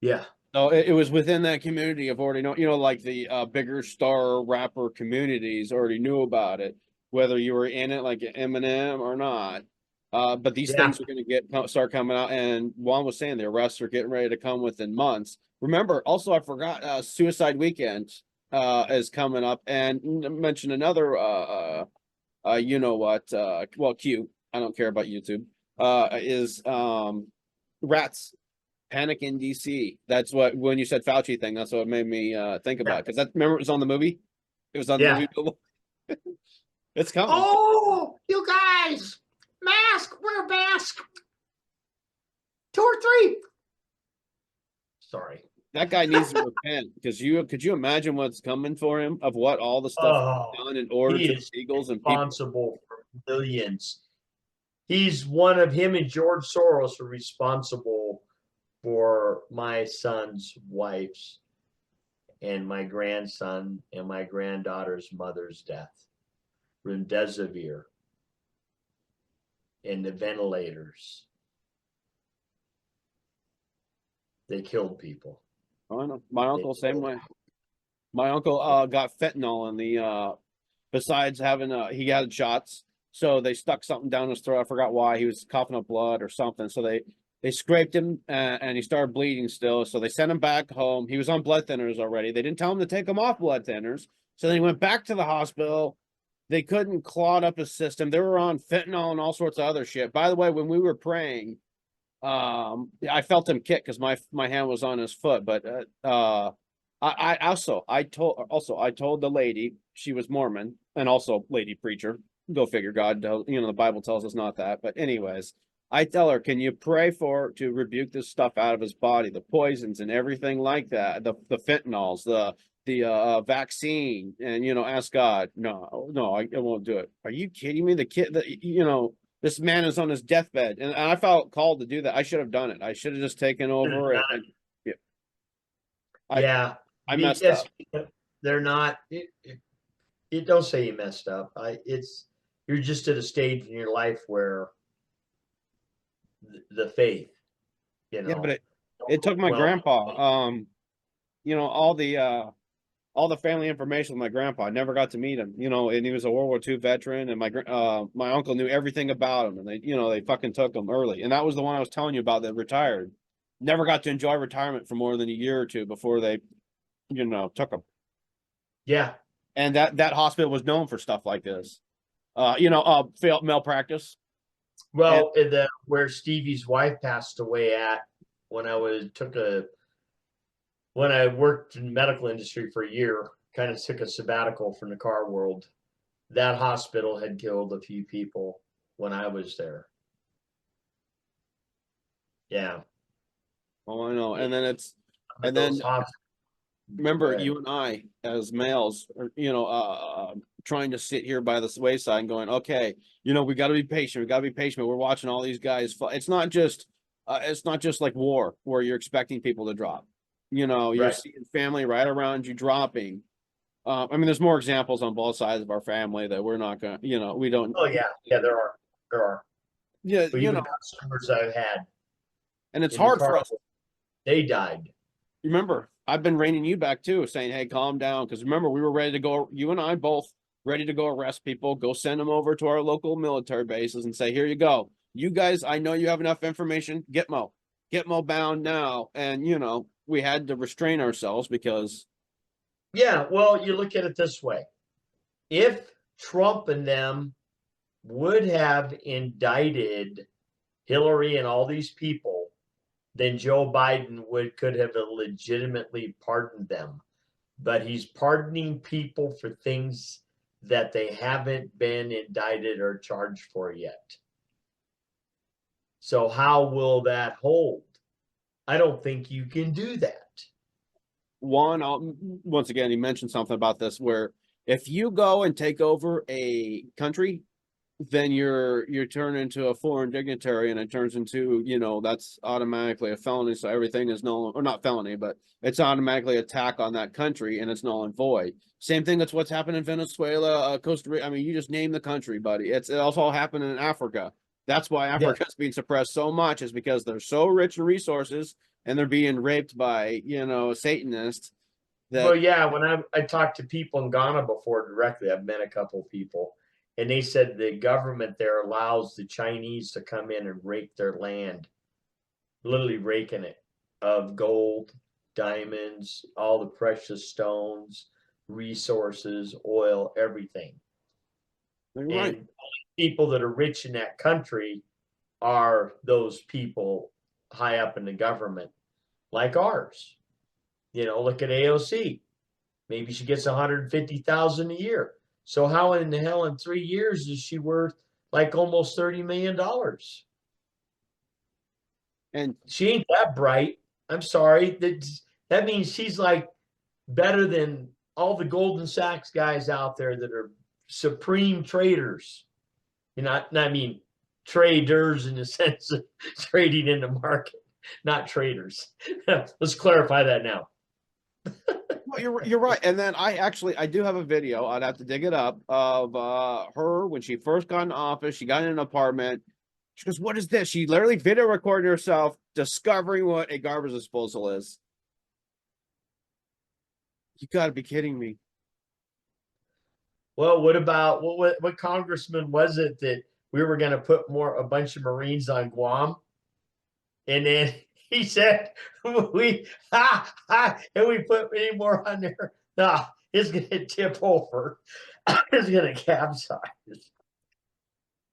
Yeah. So it was within that community of already know, like the bigger star rapper communities already knew about it, whether you were in it like Eminem or not. But these things are going to start coming out, and Juan was saying the arrests are getting ready to come within months. Remember, also I forgot Suicide Weekend is coming up, and mention another Q, I don't care about YouTube, is Rats Panic in DC. That's what, when you said Fauci thing, that's what made me think about, because remember it was on the movie. It was on the movie. It's coming. Oh, you guys, wear a mask. 2 or 3. Sorry. That guy needs to repent, because could you imagine what's coming for him, of what all the stuff done in order to Eagles and people responsible for millions. He's one of him and George Soros are responsible for my son's wife's and my grandson and my granddaughter's mother's death. Remdesivir and the ventilators. They killed people. I know. My uncle, same way. My uncle got fentanyl in the besides having he had shots, So they stuck something down his throat. I forgot why. He was coughing up blood or something. So they scraped him and he started bleeding still. So they sent him back home. He was on blood thinners already. They didn't tell him to take him off blood thinners. So then he went back to the hospital. They couldn't clot up his system. They were on fentanyl and all sorts of other shit. By the way, when we were praying, I felt him kick because my hand was on his foot. But I told the lady, she was Mormon and also lady preacher. Go figure. God, the Bible tells us not that. But anyways, I tell her, can you pray to rebuke this stuff out of his body, the poisons and everything like that, the fentanyls, the vaccine, and ask God. No, I won't do it. Are you kidding me? The kid, this man is on his deathbed, and I felt called to do that. I should have done it. I should have just taken over yeah. I messed up. They're not. It don't say you messed up. You're just at a stage in your life where the faith, Yeah, but it took my grandpa. All the family information with my grandpa. I never got to meet him, and he was a World War II veteran, and my uncle knew everything about him, and they fucking took him early. And that was the one I was telling you about that retired. Never got to enjoy retirement for more than a year or two before they, took him. Yeah. And that hospital was known for stuff like this. Failed malpractice. Well, where Stevie's wife passed away at when I worked in the medical industry for a year, kind of took a sabbatical from the car world. That hospital had killed a few people when I was there. Yeah. Oh, I know. And then remember, you and I as males are, trying to sit here by the wayside and going, okay, we got to be patient. We got to be patient. We're watching all these guys. It's not just like war where you're expecting people to drop. You're seeing family right around you dropping. There's more examples on both sides of our family that we're not going to, we don't. Oh, yeah. Yeah, there are. Yeah, but even customers I've had. And it's hard for us. They died. Remember, I've been reining you back too, saying, hey, calm down. Because remember, we were ready to go, you and I both ready to go arrest people, go send them over to our local military bases and say, here you go. You guys, I know you have enough information. Gitmo bound now. And, we had to restrain ourselves because. Yeah, well, you look at it this way. If Trump and them would have indicted Hillary and all these people, then Joe Biden could have legitimately pardoned them. But he's pardoning people for things that they haven't been indicted or charged for yet. So how will that hold? I don't think you can do that. Once again, he mentioned something about this where if you go and take over a country, then you're turned into a foreign dignitary, and it turns into, that's automatically a felony. So everything is null, or not felony, but it's automatically attack on that country, and it's null and void. Same thing. That's what's happened in Venezuela, Costa Rica. You just name the country, buddy. It also happened in Africa. That's why Africa is being suppressed so much, is because they're so rich in resources and they're being raped by, Satanists. Well, yeah, when I talked to people in Ghana before directly, I've met a couple of people, and they said the government there allows the Chinese to come in and rake their land, literally raking it of gold, diamonds, all the precious stones, resources, oil, everything. Right. And people that are rich in that country are those people high up in the government, like ours. Look at AOC. Maybe she gets 150,000 a year. So how in the hell in 3 years is she worth like almost $30 million? And she ain't that bright. I'm sorry. That means she's like better than all the Goldman Sachs guys out there that are supreme traders. Traders in the sense of trading in the market, not traders. Let's clarify that now. Well, you're right. And then I do have a video. I'd have to dig it up of her when she first got in office. She got in an apartment. She goes, "What is this?" She literally video recorded herself discovering what a garbage disposal is. You got to be kidding me. Well, what about what congressman was it that we were going to put a bunch of Marines on Guam, and then he said we and we put any more on there, nah, it's going to tip over, it's going to capsize,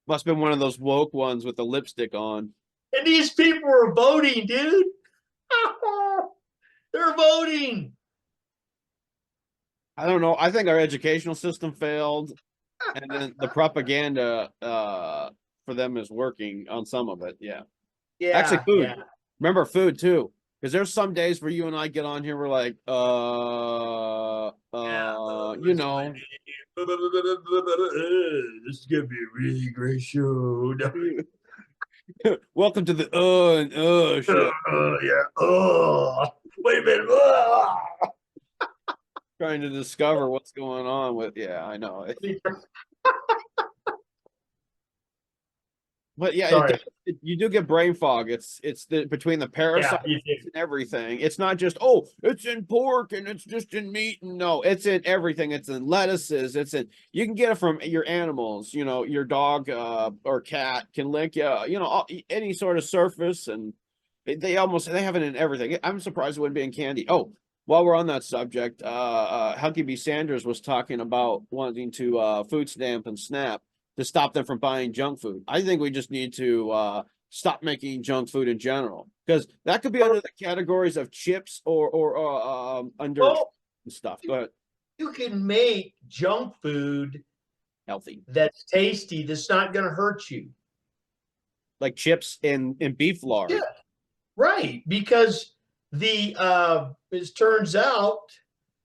Must have been one of those woke ones with the lipstick on. and these people are voting, dude. They're voting. I don't know. I think our educational system failed, and then the propaganda for them is working on some of it. Yeah. Actually, Yeah, food. yeah. Remember food too. Because there's some days where you and I get on here, we're like, Yeah. you know. This is gonna be a really great show. Welcome to the and show. Yeah. Oh, wait a minute. Trying to discover what's going on with, yeah, I know. But yeah, Sorry. you do get brain fog. It's between the Yeah, parasites you do. and everything. It's not just, oh, it's in pork and it's just in meat. No, it's in everything. It's in lettuces. It's in, you can get it from your animals. You know, your dog or cat can lick any sort of surface, and they have it in everything. I'm surprised it wouldn't be in candy. Oh, while we're on that subject, Huckabee Sanders was talking about wanting to food stamp and SNAP to stop them from buying junk food. I think we just need to stop making junk food in general, because that could be under the categories of chips or under Well, stuff. Go ahead. you can make junk food Healthy, that's tasty that's not going to hurt you. like chips and beef lard. Yeah, right. Because it turns out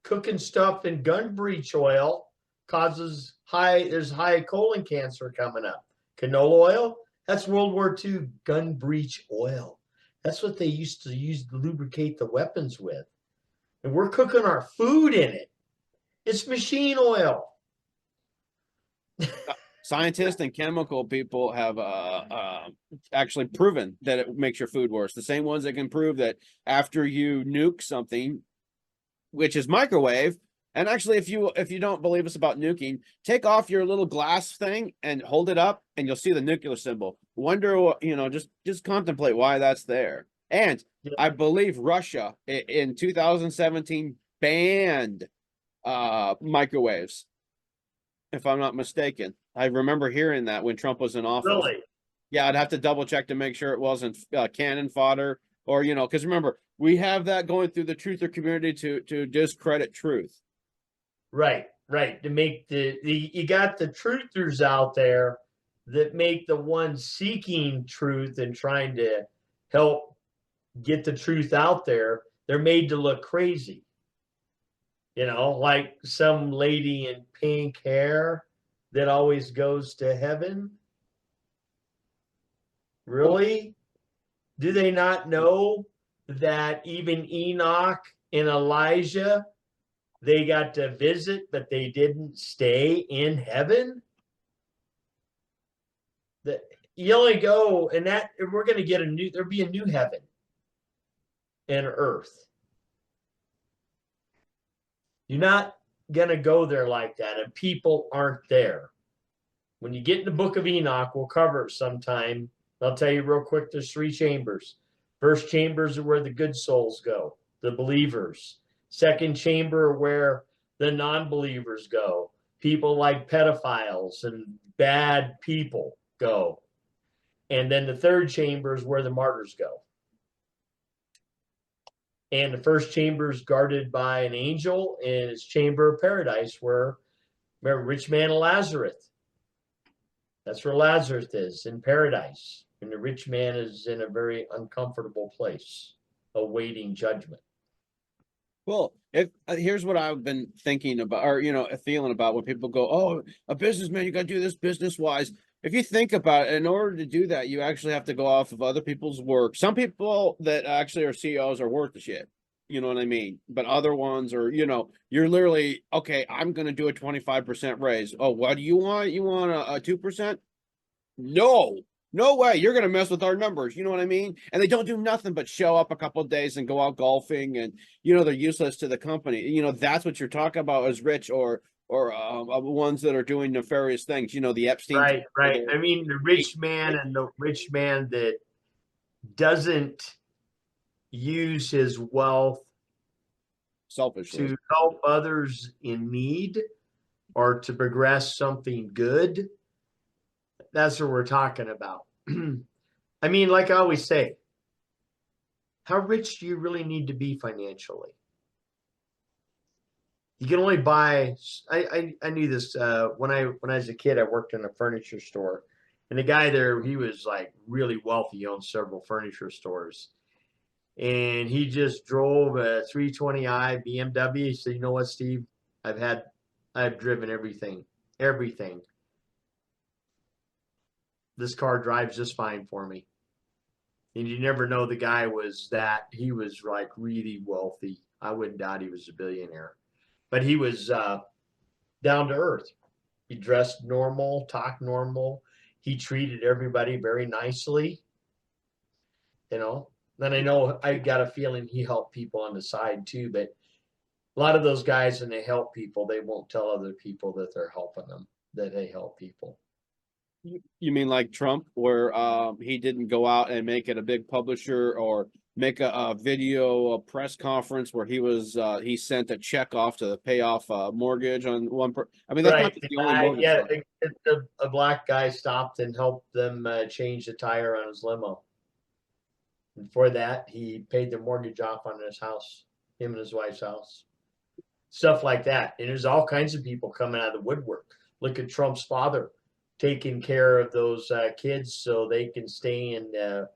cooking stuff in gun breech oil causes there's high colon cancer coming up. Canola oil, that's World War II gun breech oil. That's what they used to use to lubricate the weapons with. And we're cooking our food in it. It's machine oil. Scientists and chemical people have actually proven that it makes your food worse. The same ones that can prove that after you nuke something, which is microwave, and actually, if you don't believe us about nuking, take off your little glass thing and hold it up, and you'll see the nuclear symbol. Wonder what, just contemplate why that's there. And Yeah. I believe Russia in 2017 banned microwaves, if I'm not mistaken. I remember hearing that when Trump was in office. Really? Yeah, I'd have to double check to make sure it wasn't cannon fodder, or because remember, we have that going through the truther community to discredit truth. Right, right. To make you got the truthers out there that make the ones seeking truth and trying to help get the truth out there, they're made to look crazy. Like some lady in pink hair that always goes to heaven. Really? Do they not know that even Enoch and Elijah, they got to visit, but they didn't stay in heaven? That you only go, and we're going to get there'll be a new heaven and earth. You're not going to go there like that, and people aren't there. When you get in the book of Enoch, we'll cover it sometime. I'll tell you real quick, there's 3 chambers. First chambers are where the good souls go, the believers. Second chamber where the non-believers go. People like pedophiles and bad people go. And then the third chamber is where the martyrs go. And the first chamber is guarded by an angel, and it's chamber of paradise where, remember, rich man of Lazarus. That's where Lazarus is, in paradise. And the rich man is in a very uncomfortable place, awaiting judgment. Well, here's what I've been thinking about, or feeling about when people go, "Oh, a businessman, you got to do this business wise." If you think about it, in order to do that, you actually have to go off of other people's work. Some people that actually are CEOs are worth the shit. You know what I mean? But other ones are, you're literally, okay, I'm going to do a 25% raise. Oh, what do you want? You want a 2%? No way. You're going to mess with our numbers. You know what I mean? And they don't do nothing but show up a couple of days and go out golfing, and, they're useless to the company. That's what you're talking about as rich or or ones that are doing nefarious things. You know, the Epstein. Right, right. They're I mean, the rich man and the rich man that doesn't use his wealth selfishly. to help others in need or to progress something good. That's what we're talking about. I mean, like I always say, how rich do you really need to be financially? You can only buy. I knew this when I was a kid. I worked in a furniture store, and the guy there, he was like really wealthy. He owned several furniture stores, and he just drove a 320i BMW. He said, "You know what, Steve? I've driven everything, everything. This car drives just fine for me." And you never know the guy was that. He was like really wealthy. I wouldn't doubt he was a billionaire, but he was down to earth. He dressed normal, talked normal. He treated everybody very nicely. You know, then I know I got a feeling he helped people on the side too, but a lot of those guys, when they help people, they won't tell other people that they're helping them, that they help people. You mean like Trump, where he didn't go out and make it a big publisher or make a video, a press conference where he sent a check off to pay off a mortgage on one. I mean, that's not Right. the only mortgage. Yeah, a black guy stopped and helped them change the tire on his limo. And for that, he paid the mortgage off on his house, him and his wife's house. Stuff like that. And there's all kinds of people coming out of the woodwork. Look at Trump's father taking care of those kids so they can stay in the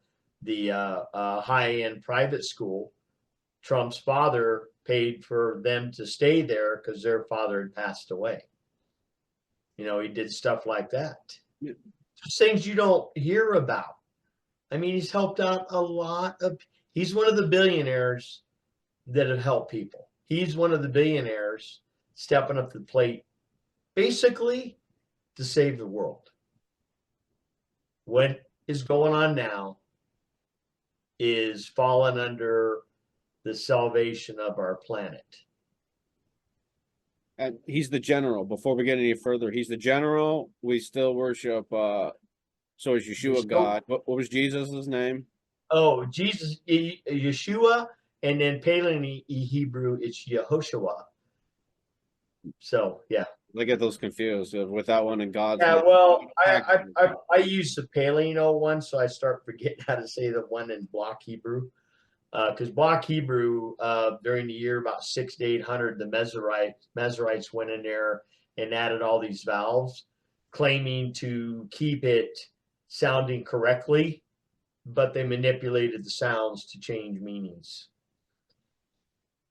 high-end private school. Trump's father paid for them to stay there because their father had passed away. You know, he did stuff like that. Yeah. Just things you don't hear about. I mean, he's helped out a lot of. He's one of the billionaires that have helped people. He's one of the billionaires stepping up to the plate, basically to save the world. What is going on now is falling under the salvation of our planet. And he's the general. Before we get any further, he's the general. We still worship. So is Yeshua God? What was Jesus's name? Oh, Jesus, Yeshua, and then Palin Hebrew, it's Yehoshua. So yeah. I get those confused with that one and God's Yeah, name. well, I use the Paleo one, so I start forgetting how to say the one in Block Hebrew. Because Block Hebrew, during the year about 6 to 800, the Mezerites went in there and added all these vowels, claiming to keep it sounding correctly, but they manipulated the sounds to change meanings.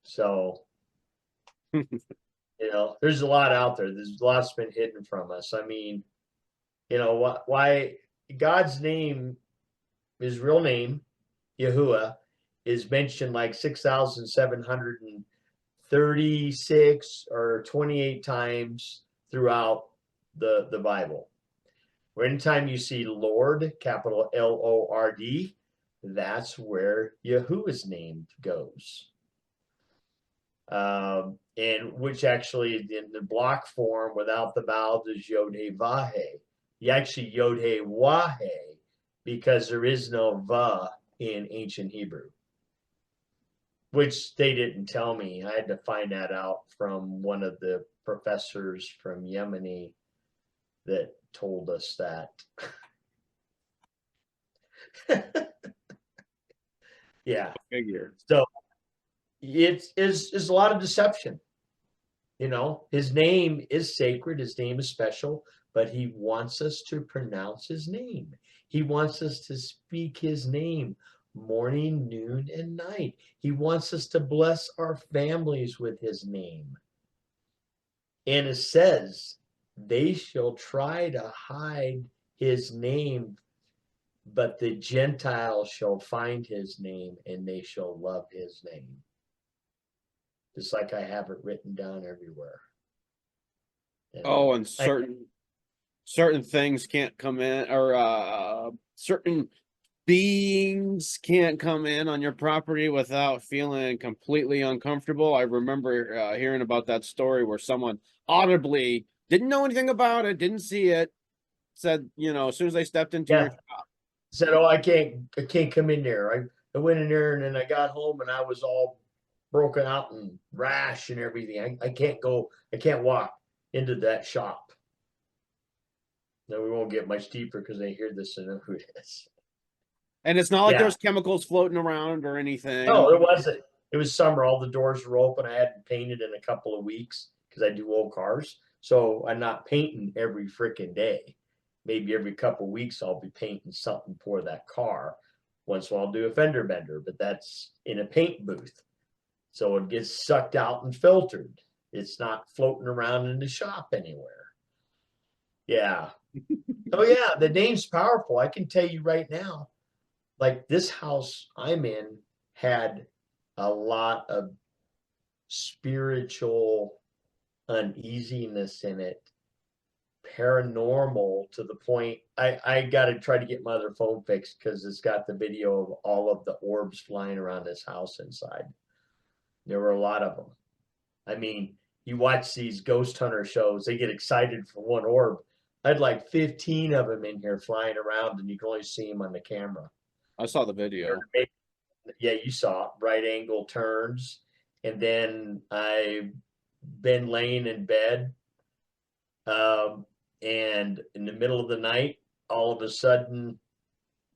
So, you know, there's a lot out there. There's a lot that's been hidden from us. I mean, you know, why God's name, his real name, Yahuwah, is mentioned like 6,736 or 28 times throughout the Bible. Or anytime you see Lord, capital Lord, that's where Yahuwah's name goes. And which actually in the block form without the vowels is Yod He Vah He. You actually Yod He Wah He because there is no Va in ancient Hebrew, which they didn't tell me. I had to find that out from one of the professors from Yemeni that told us that. Yeah. Figure. So it's a lot of deception. You know, his name is sacred, his name is special, but he wants us to pronounce his name. He wants us to speak his name morning, noon, and night. He wants us to bless our families with his name. And it says, they shall try to hide his name, but the Gentiles shall find his name and they shall love his name. Just like I have it written down everywhere. Oh, and certain things can't come in, or certain beings can't come in on your property without feeling completely uncomfortable. I remember hearing about that story where someone audibly didn't know anything about it, didn't see it, said, you know, as soon as they stepped into your Yeah. shop. Said, "Oh, I can't come in there." I went in there and then I got home and I was all broken out and rash and everything. I can't go. I can't walk into that shop. No, we won't get much deeper because they hear this and know who it is. And it's not like Yeah. there's chemicals floating around or anything. No, it wasn't. It was summer. All the doors were open. I hadn't painted in a couple of weeks because I do old cars. So I'm not painting every freaking day. Maybe every couple of weeks I'll be painting something for that car. Once in a while I'll do a fender bender, but that's in a paint booth. So it gets sucked out and filtered. It's not floating around in the shop anywhere. Yeah. Oh yeah, the name's powerful. I can tell you right now, like this house I'm in had a lot of spiritual uneasiness in it, paranormal to the point I got to try to get my other phone fixed because it's got the video of all of the orbs flying around this house inside. There were a lot of them. I mean, you watch these ghost hunter shows, they get excited for one orb. I had like 15 of them in here flying around, and you can only see them on the camera. I saw the video. Yeah, you saw right angle turns. And then I've been laying in bed. And in the middle of the night, all of a sudden,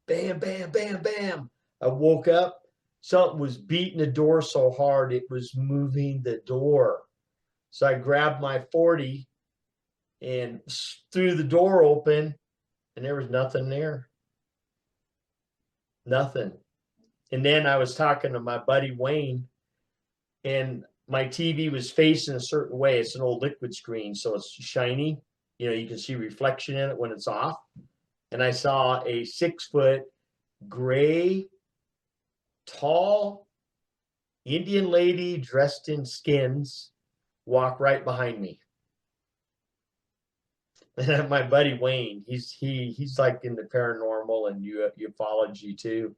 bam, bam, bam, bam. I woke up. Something was beating the door so hard it was moving the door. So I grabbed my 40 and threw the door open, and there was nothing there. Nothing. And then I was talking to my buddy Wayne, and my TV was facing a certain way. It's an old liquid screen, so it's shiny. You know, you can see reflection in it when it's off. And I saw a 6-foot gray, tall Indian lady dressed in skins walk right behind me. And my buddy Wayne, he's like in the paranormal and ufology too.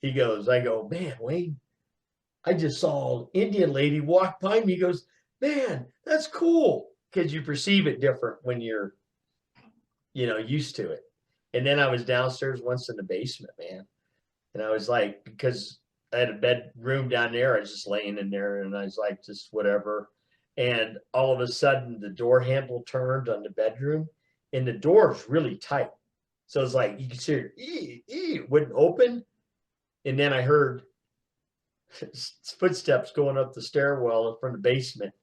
I go, man, Wayne, I just saw an Indian lady walk by me. He goes, man, that's cool. Because you perceive it different when you're, used to it. And then I was downstairs once in the basement, man. And I was like, because I had a bedroom down there, I was just laying in there and I was like, just whatever. And all of a sudden, the door handle turned on the bedroom and the door is really tight. So it's like, you can see it wouldn't open. And then I heard footsteps going up the stairwell from the basement.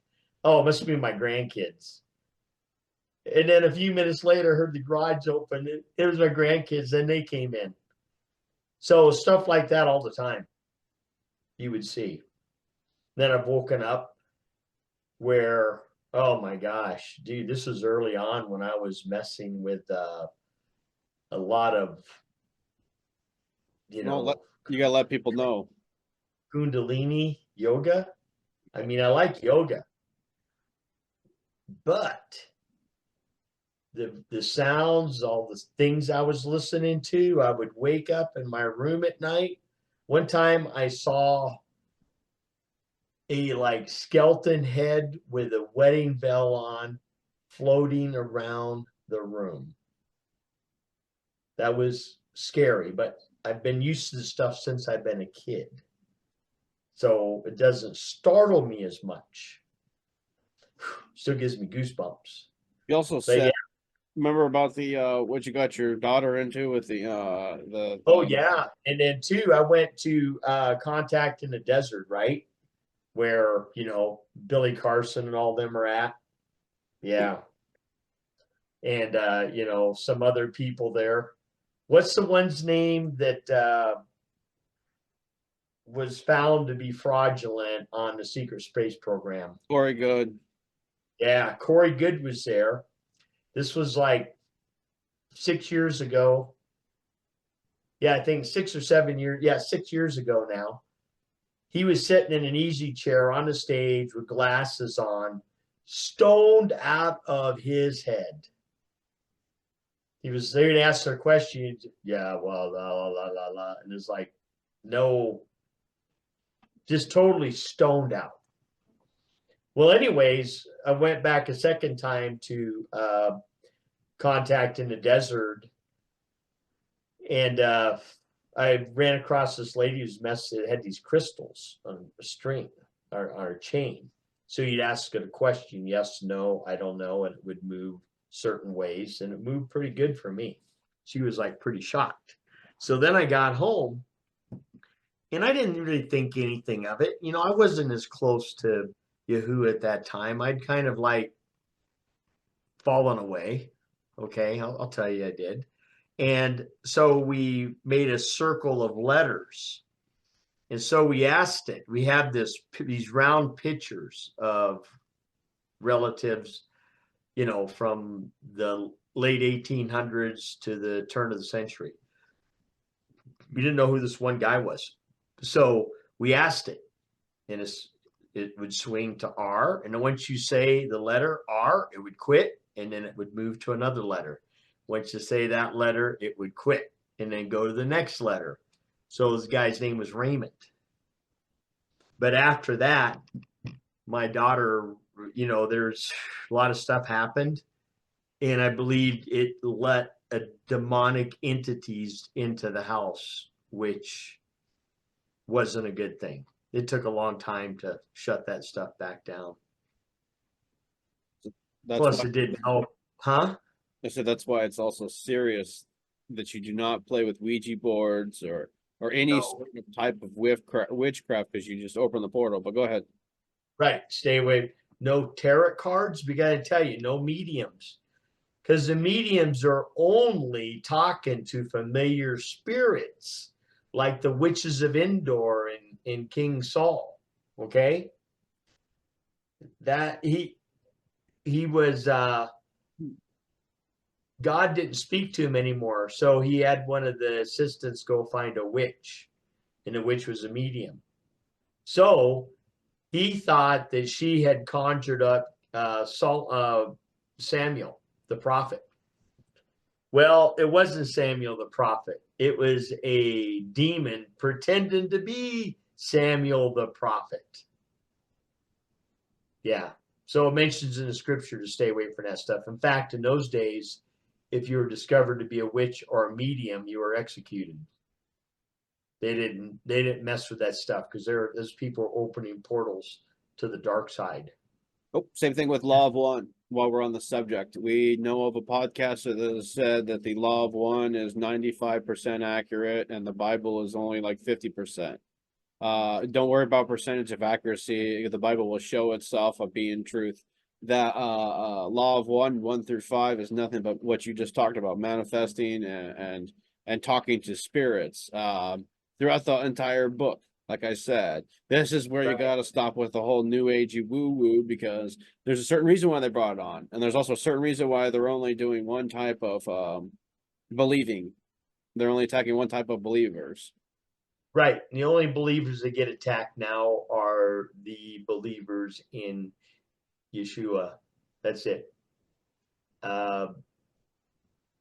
Oh, it must be my grandkids. And then a few minutes later, I heard the garage open. It was my grandkids. Then they came in. So stuff like that all the time you would see. Then I've woken up where, oh my gosh, dude, this was early on when I was messing with a lot of, You gotta let people know. Kundalini yoga. I mean, I like yoga, but the sounds, all the things I was listening to, I would wake up in my room at night. One time I saw a like skeleton head with a wedding veil on floating around the room. That was scary, but I've been used to this stuff since I've been a kid. So it doesn't startle me as much. Still gives me goosebumps. You also But said, yeah. remember about the what you got your daughter into with the Oh yeah. And then too, I went to Contact in the Desert, right? Where, Billy Carson and all them are at. Yeah. And some other people there. What's the one's name that was found to be fraudulent on the secret space program? Corey Good. Yeah, Corey Good was there. This was like 6 years ago. Yeah, I think 6 or 7 years. Yeah, 6 years ago now. He was sitting in an easy chair on the stage with glasses on, stoned out of his head. they'd ask their question. Yeah, well, la la la la la, and it's like, no, just totally stoned out. Well, anyways, I went back a second time to contact in the desert, and I ran across this lady whose mess that had these crystals on a string or on a chain. So you'd ask it a question, yes, no, I don't know, and it would move certain ways, and it moved pretty good for me. She was like pretty shocked. So then I got home, and I didn't really think anything of it. You know, I wasn't as close to Yahoo at that time. I'd kind of like fallen away. Okay, I'll tell you, I did. And so we made a circle of letters. And so we asked it. We have these round pictures of relatives, you know, from the late 1800s to the turn of the century. We didn't know who this one guy was. So we asked it, and it would swing to R. And then once you say the letter R, it would quit, and then it would move to another letter. Once you say that letter, it would quit and then go to the next letter. So this guy's name was Raymond. But after that, my daughter, you know, there's a lot of stuff happened. And I believe it let a demonic entities into the house, which wasn't a good thing. It took a long time to shut that stuff back down. Plus, it didn't help. Huh? I said that's why it's also serious that you do not play with Ouija boards or any No. sort of type of witchcraft because you just open the portal. But go ahead. Right. Stay away. No tarot cards. We got to tell you, no mediums. Because the mediums are only talking to familiar spirits, like the witches of Endor in King Saul. Okay. That he was God didn't speak to him anymore. So he had one of the assistants go find a witch, and the witch was a medium. So he thought that she had conjured up Samuel, the prophet. Well, it wasn't Samuel the prophet. It was a demon pretending to be Samuel the prophet. Yeah. So it mentions in the scripture to stay away from that stuff. In fact, in those days, if you were discovered to be a witch or a medium, you were executed. They didn't mess with that stuff because those people are opening portals to the dark side. Oh, same thing with Law of One. While we're on the subject, we know of a podcaster that has said that the Law of One is 95% accurate and the Bible is only like 50%. Don't worry about percentage of accuracy. The Bible will show itself of being truth. That Law of one through 5 is nothing but what you just talked about, manifesting and talking to spirits throughout the entire book. Like I said, this is where you got to stop with the whole new agey woo woo, because there's a certain reason why they brought it on, and there's also a certain reason why they're only doing one type of believing. They're only attacking one type of believers. Right. And the only believers that get attacked now are the believers in Yeshua. That's it.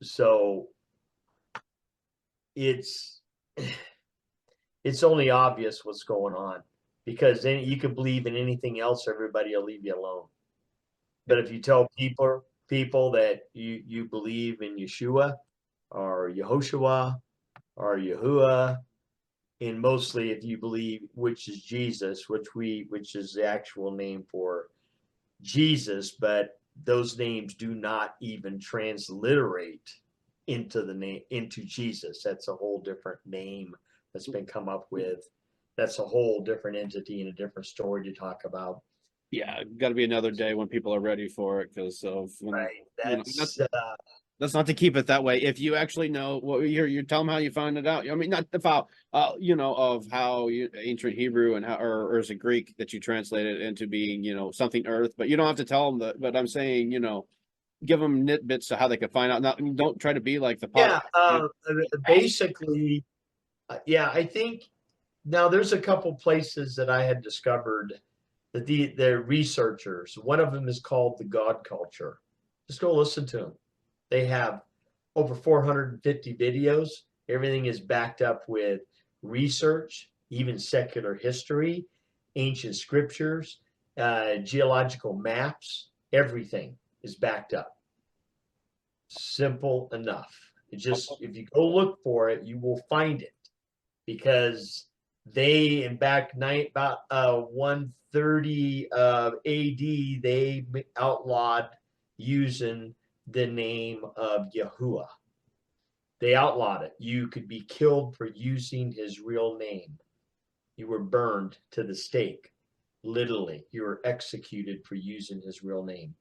So it's only obvious what's going on, because then you can believe in anything else, everybody will leave you alone. But if you tell people that you believe in Yeshua or Yehoshua or Yahuwah, and mostly if you believe, which is Jesus, which is the actual name for Jesus, but those names do not even transliterate into Jesus. That's a whole different name that's been come up with. That's a whole different entity and a different story to talk about. Yeah, got to be another day when people are ready for it, because of right. That's not to keep it that way. If you actually know what you tell them how you found it out. I mean, not the file, of how ancient Hebrew and how, or is it Greek that you translated into being, something earth, but you don't have to tell them that. But I'm saying, give them nitbits to how they can find out. Not, don't try to be like the podcast. Basically, I think now there's a couple places that I had discovered that the researchers, one of them is called the God Culture. Just go listen to them. They have over 450 videos. Everything is backed up with research, even secular history, ancient scriptures, geological maps. Everything is backed up. Simple enough. It just, if you go look for it, you will find it, because they, in back about 130 AD, they outlawed using the name of Yahuwah. They outlawed it. You could be killed for using his real name. You were burned to the stake. Literally, you were executed for using his real name.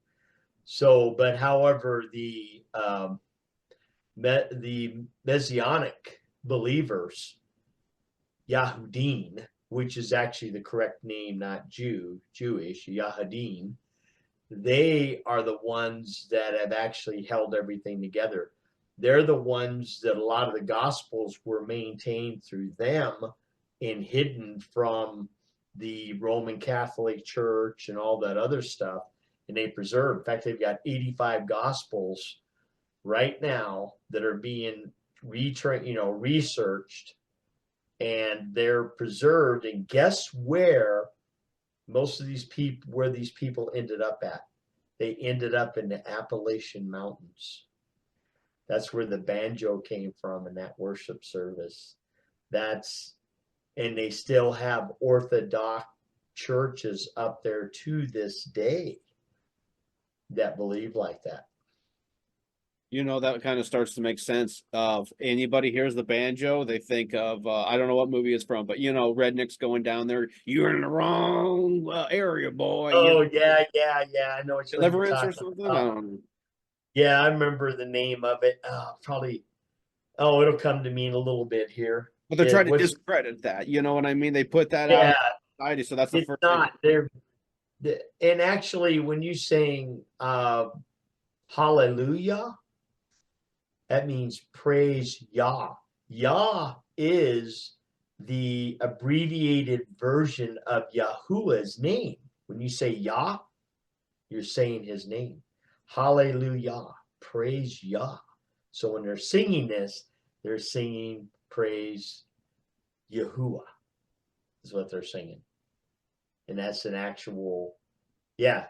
So, but however, the Messianic believers, Yahudim, which is actually the correct name, not Jewish, Yahudim, they are the ones that have actually held everything together. They're the ones that a lot of the gospels were maintained through them and hidden from the Roman Catholic Church and all that other stuff. And they preserve. In fact, they've got 85 gospels right now that are being researched, and they're preserved. And guess where most of these people ended up at? They ended up in the Appalachian Mountains. That's where the banjo came from in that worship service. And they still have Orthodox churches up there to this day that believe like that. That kind of starts to make sense. Of anybody hears the banjo, they think of I don't know what movie it's from, but rednecks going down there. You're in the wrong area, boy. Oh yeah. I know what you're Deliverance or talking something. about. I don't know. Yeah, I remember the name of it. Probably. Oh, it'll come to me in a little bit here. But they're trying to discredit that. You know what I mean? They put that out in society, so that's the first thing. And actually, when you saying hallelujah, that means praise Yah. Yah is the abbreviated version of Yahuwah's name. When you say Yah, you're saying his name. Hallelujah, praise Yah. So when they're singing this, they're singing praise Yahuwah, is what they're singing. And that's an actual,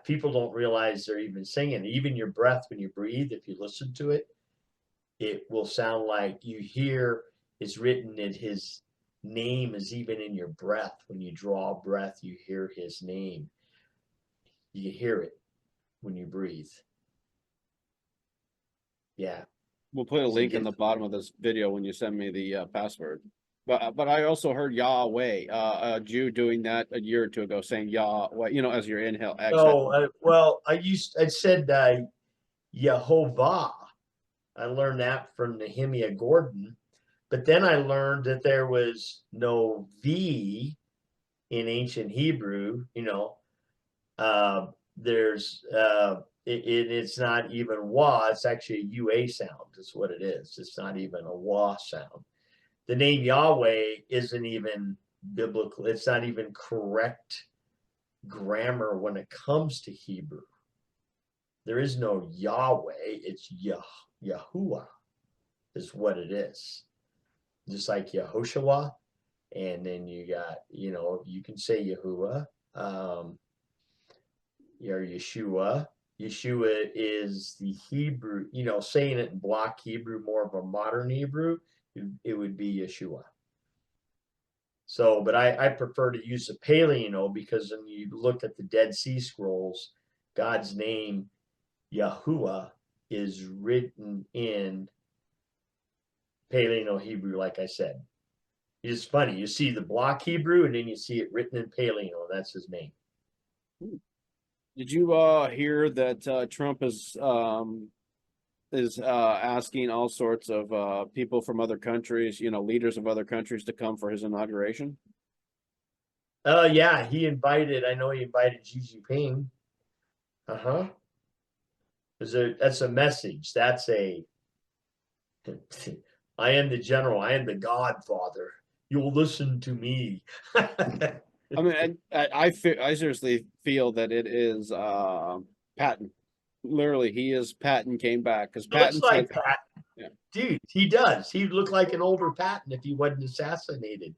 people don't realize they're even singing. Even your breath, when you breathe, if you listen to it, it will sound like you hear it's written that his name is even in your breath. When you draw breath, you hear his name. You hear it when you breathe. Yeah. We'll put a link in the bottom of this video when you send me the password. But I also heard Yahweh, a Jew doing that a year or two ago, saying Yahweh, as your inhale, exhale. Oh, well, I said Yehovah. I learned that from Nehemiah Gordon, but then I learned that there was no V in ancient Hebrew. It's not even wa. It's actually a UA sound. Is what it is. It's not even a wa sound. The name Yahweh isn't even biblical. It's not even correct grammar when it comes to Hebrew. There is no Yahweh. It's Yahuwah is what it is. Just like Yehoshua. And then you got, you can say Yahuwah. Or Yeshua. Yeshua is the Hebrew, saying it in block Hebrew, more of a modern Hebrew, it would be Yeshua. So, but I prefer to use the Paleo, because when you look at the Dead Sea Scrolls, God's name, Yahuwah, is written in Paleo Hebrew, like I said. It's funny. You see the block Hebrew, and then you see it written in Paleo. That's his name. Did you hear that Trump is asking all sorts of people from other countries, leaders of other countries, to come for his inauguration? Yeah, I know he invited Xi Jinping. That's a message. I am the general. I am the Godfather. You'll listen to me. I mean, I seriously feel that it is Patton. Literally, he is Patton came back, because Patton looks like Patton. Yeah. Dude, he does. He'd look like an older Patton if he wasn't assassinated.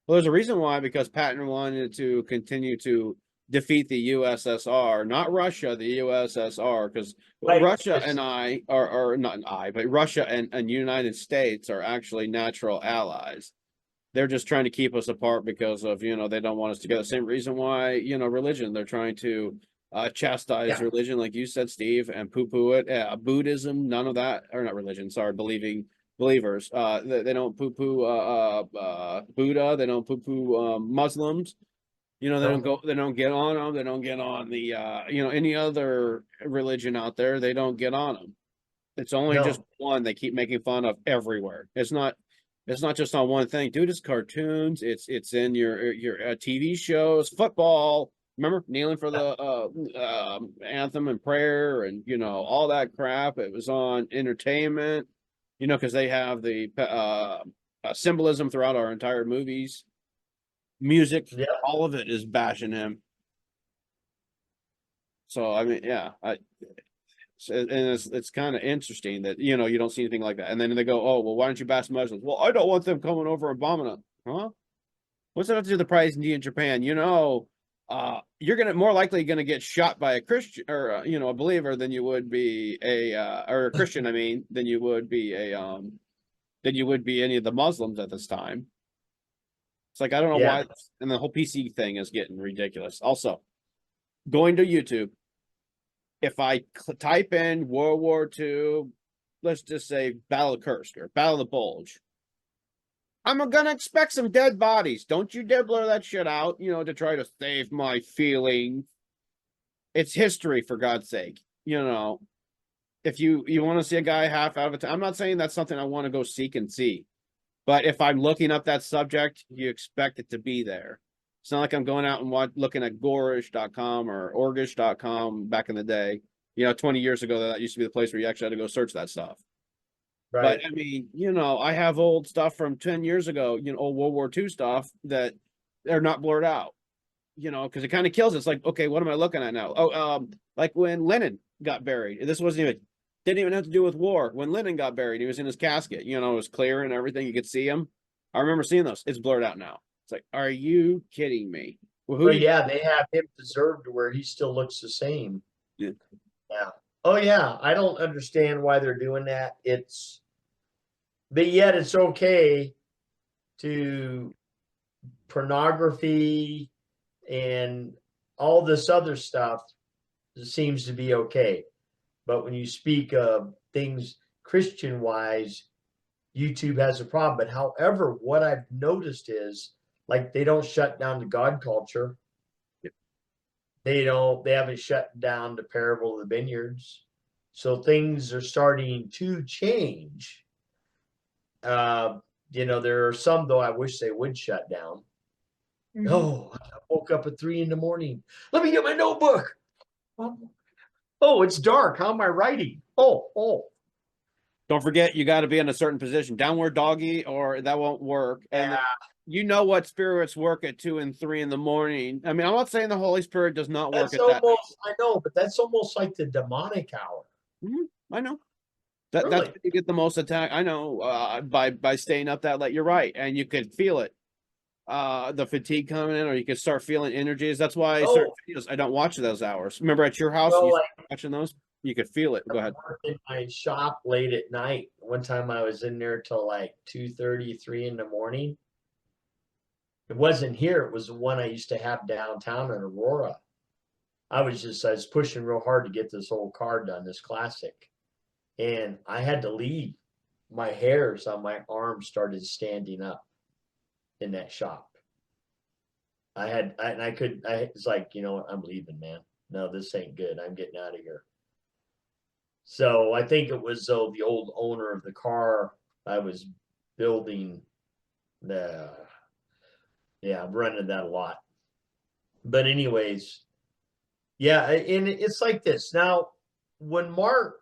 Well, there's a reason why, because Patton wanted to continue to defeat the USSR, not Russia, the USSR, because Right. Russia and I are not I, but Russia and United States are actually natural allies. They're just trying to keep us apart because of, they don't want us together. Same reason why, religion, they're trying to chastise Yeah. religion, like you said, Steve, and poo-poo it. Buddhism, none of that, or not religion, sorry, believers. They don't poo-poo Buddha. They don't poo-poo Muslims. They don't go. They don't get on them. They don't get on the any other religion out there. They don't get on them. It's only just No. one they keep making fun of everywhere. It's not. It's not just on one thing, dude. It's cartoons. It's in your TV shows, football. Remember kneeling for the anthem and prayer and all that crap. It was on entertainment, because they have the symbolism throughout our entire movies, music. Yeah. All of it is bashing him. So I mean, yeah, and it's kind of interesting that you don't see anything like that, and then they go, "Oh, well, why don't you bash Muslims?" Well, I don't want them coming over and bombing us, huh? What's that have to do with the prize in Japan? You're more likely gonna get shot by a Christian or a believer than you would be or a Christian. I mean, than you would be any of the Muslims at this time. It's like I don't know Yeah. why, and the whole PC thing is getting ridiculous. Also, going to YouTube. If I type in World War II, let's just say Battle of Kursk or Battle of the Bulge, I'm gonna expect some dead bodies. Don't you dare blur that shit out, to try to save my feelings. It's history, for God's sake. If you want to see a guy half out of a time, I'm not saying that's something I want to go seek and see, but if I'm looking up that subject, you expect it to be there. It's not like I'm going out and looking at gorish.com or orgish.com back in the day. 20 years ago, that used to be the place where you actually had to go search that stuff. Right. But I mean, I have old stuff from 10 years ago, old World War II stuff that they're not blurred out, because it kind of kills it. It's like, okay, what am I looking at now? Oh, like when Lenin got buried. This didn't even have to do with war. When Lenin got buried, he was in his casket, it was clear and everything. You could see him. I remember seeing those. It's blurred out now. It's like, are you kidding me? Well, yeah, they have him preserved to where he still looks the same. Yeah. Yeah. Oh yeah. I don't understand why they're doing that. But yet it's okay to pornography and all this other stuff seems to be okay. But when you speak of things Christian wise, YouTube has a problem. But however, what I've noticed is like they don't shut down the God culture. Yep. They haven't shut down the parable of the vineyards. So things are starting to change. There are some though I wish they would shut down. Mhm. Oh, I woke up at 3 a.m. Let me get my notebook. Oh, it's dark. How am I writing? Oh. Don't forget, you got to be in a certain position, downward doggy, or that won't work. And Yeah. what spirits work at 2 and 3 in the morning. I mean, I'm not saying the Holy Spirit does not work That's at that. I know, but that's almost like the demonic hour. I know. That's Really? when you get the most attack. I know, by staying up that late. You're right, and you could feel it, the fatigue coming in, or you could start feeling energies. That's why certain videos I don't watch those hours. Remember at your house, Well, you like watching those, you could feel it. Go ahead. in my shop late at night. One time I was in there till like 2:30, 3 in the morning. It wasn't here. It was the one I used to have downtown in Aurora. I was pushing real hard to get this whole car done, this classic. And I had to leave. My hairs on my arms started standing up in that shop. It's like, you know what, I'm leaving, man. No, this ain't good. I'm getting out of here. So I think it was the old owner of the car I was building. I'm running that a lot. But anyways, yeah, and it's like this. Now, when Mark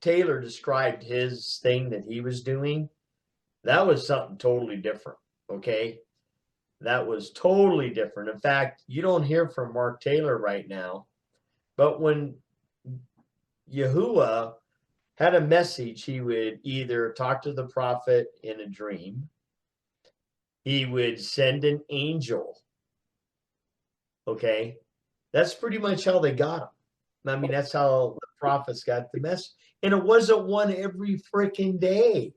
Taylor described his thing that he was doing, that was something totally different. Okay. That was totally different. In fact, you don't hear from Mark Taylor right now. But when Yahuwah had a message, he would either talk to the prophet in a dream, he would send an angel. Okay. That's pretty much how they got him. I mean, that's how the prophets got the message. And it wasn't one every freaking day.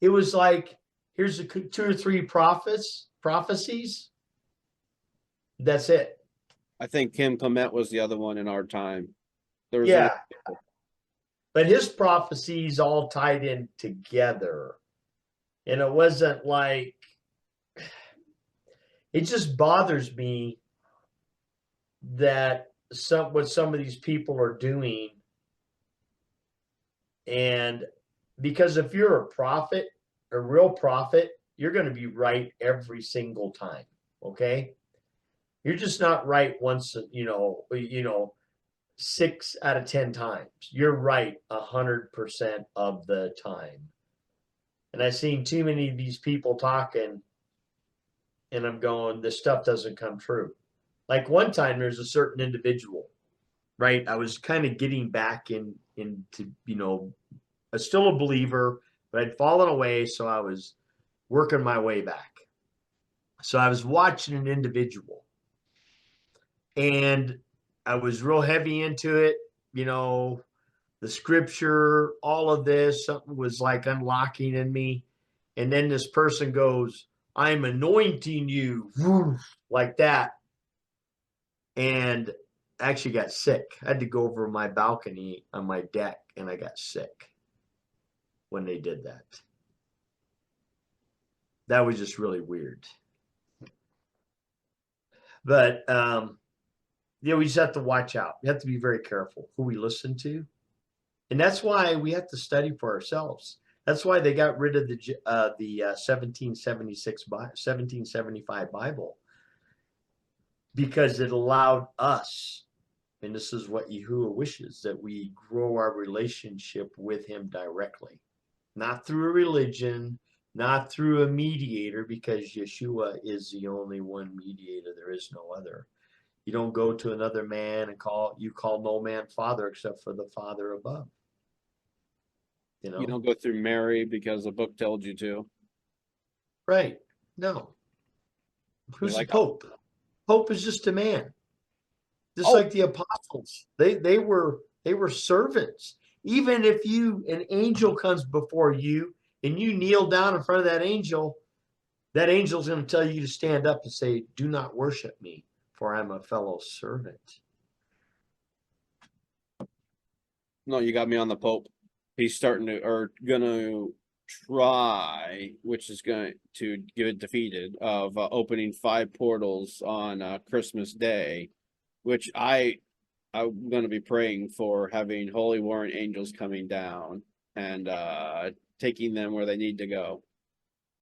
It was like, here's 2 or 3 prophecies. That's it. I think Kim Clement was the other one in our time. There was Yeah. But his prophecies all tied in together. And it wasn't like, it just bothers me that what some of these people are doing. And because if you're a prophet, a real prophet, you're going to be right every single time. Okay. You're just not right once, 6 out of 10 times. You're right 100% of the time. And I've seen too many of these people talking, and I'm going, this stuff doesn't come true. Like one time, there's a certain individual, right? I was kind of getting back into, I'm still a believer, but I'd fallen away, so I was working my way back. So I was watching an individual, and I was real heavy into it, the scripture, all of this, something was like unlocking in me. And then this person goes, I'm anointing you, like that. And I actually got sick. I had to go over my balcony on my deck, and I got sick when they did that. That was just really weird. But we just have to watch out. We have to be very careful who we listen to. And that's why we have to study for ourselves. That's why they got rid of the 1775 Bible, because it allowed us, and this is what Yahuwah wishes, that we grow our relationship with him directly, not through a religion, not through a mediator, because Yeshua is the only one mediator. There is no other. You don't go to another man and call no man father except for the Father above. You don't go through Mary because the book told you to. Right. No. Who's like the Pope? Pope is just a man. Just like the apostles. They were servants. Even if an angel comes before you and you kneel down in front of that angel's going to tell you to stand up and say, do not worship me, for I'm a fellow servant. No, you got me on the Pope. He's starting to, or gonna try, which is going to get defeated, of opening 5 portals on Christmas Day, which I'm going to be praying for, having holy warrant angels coming down and taking them where they need to go.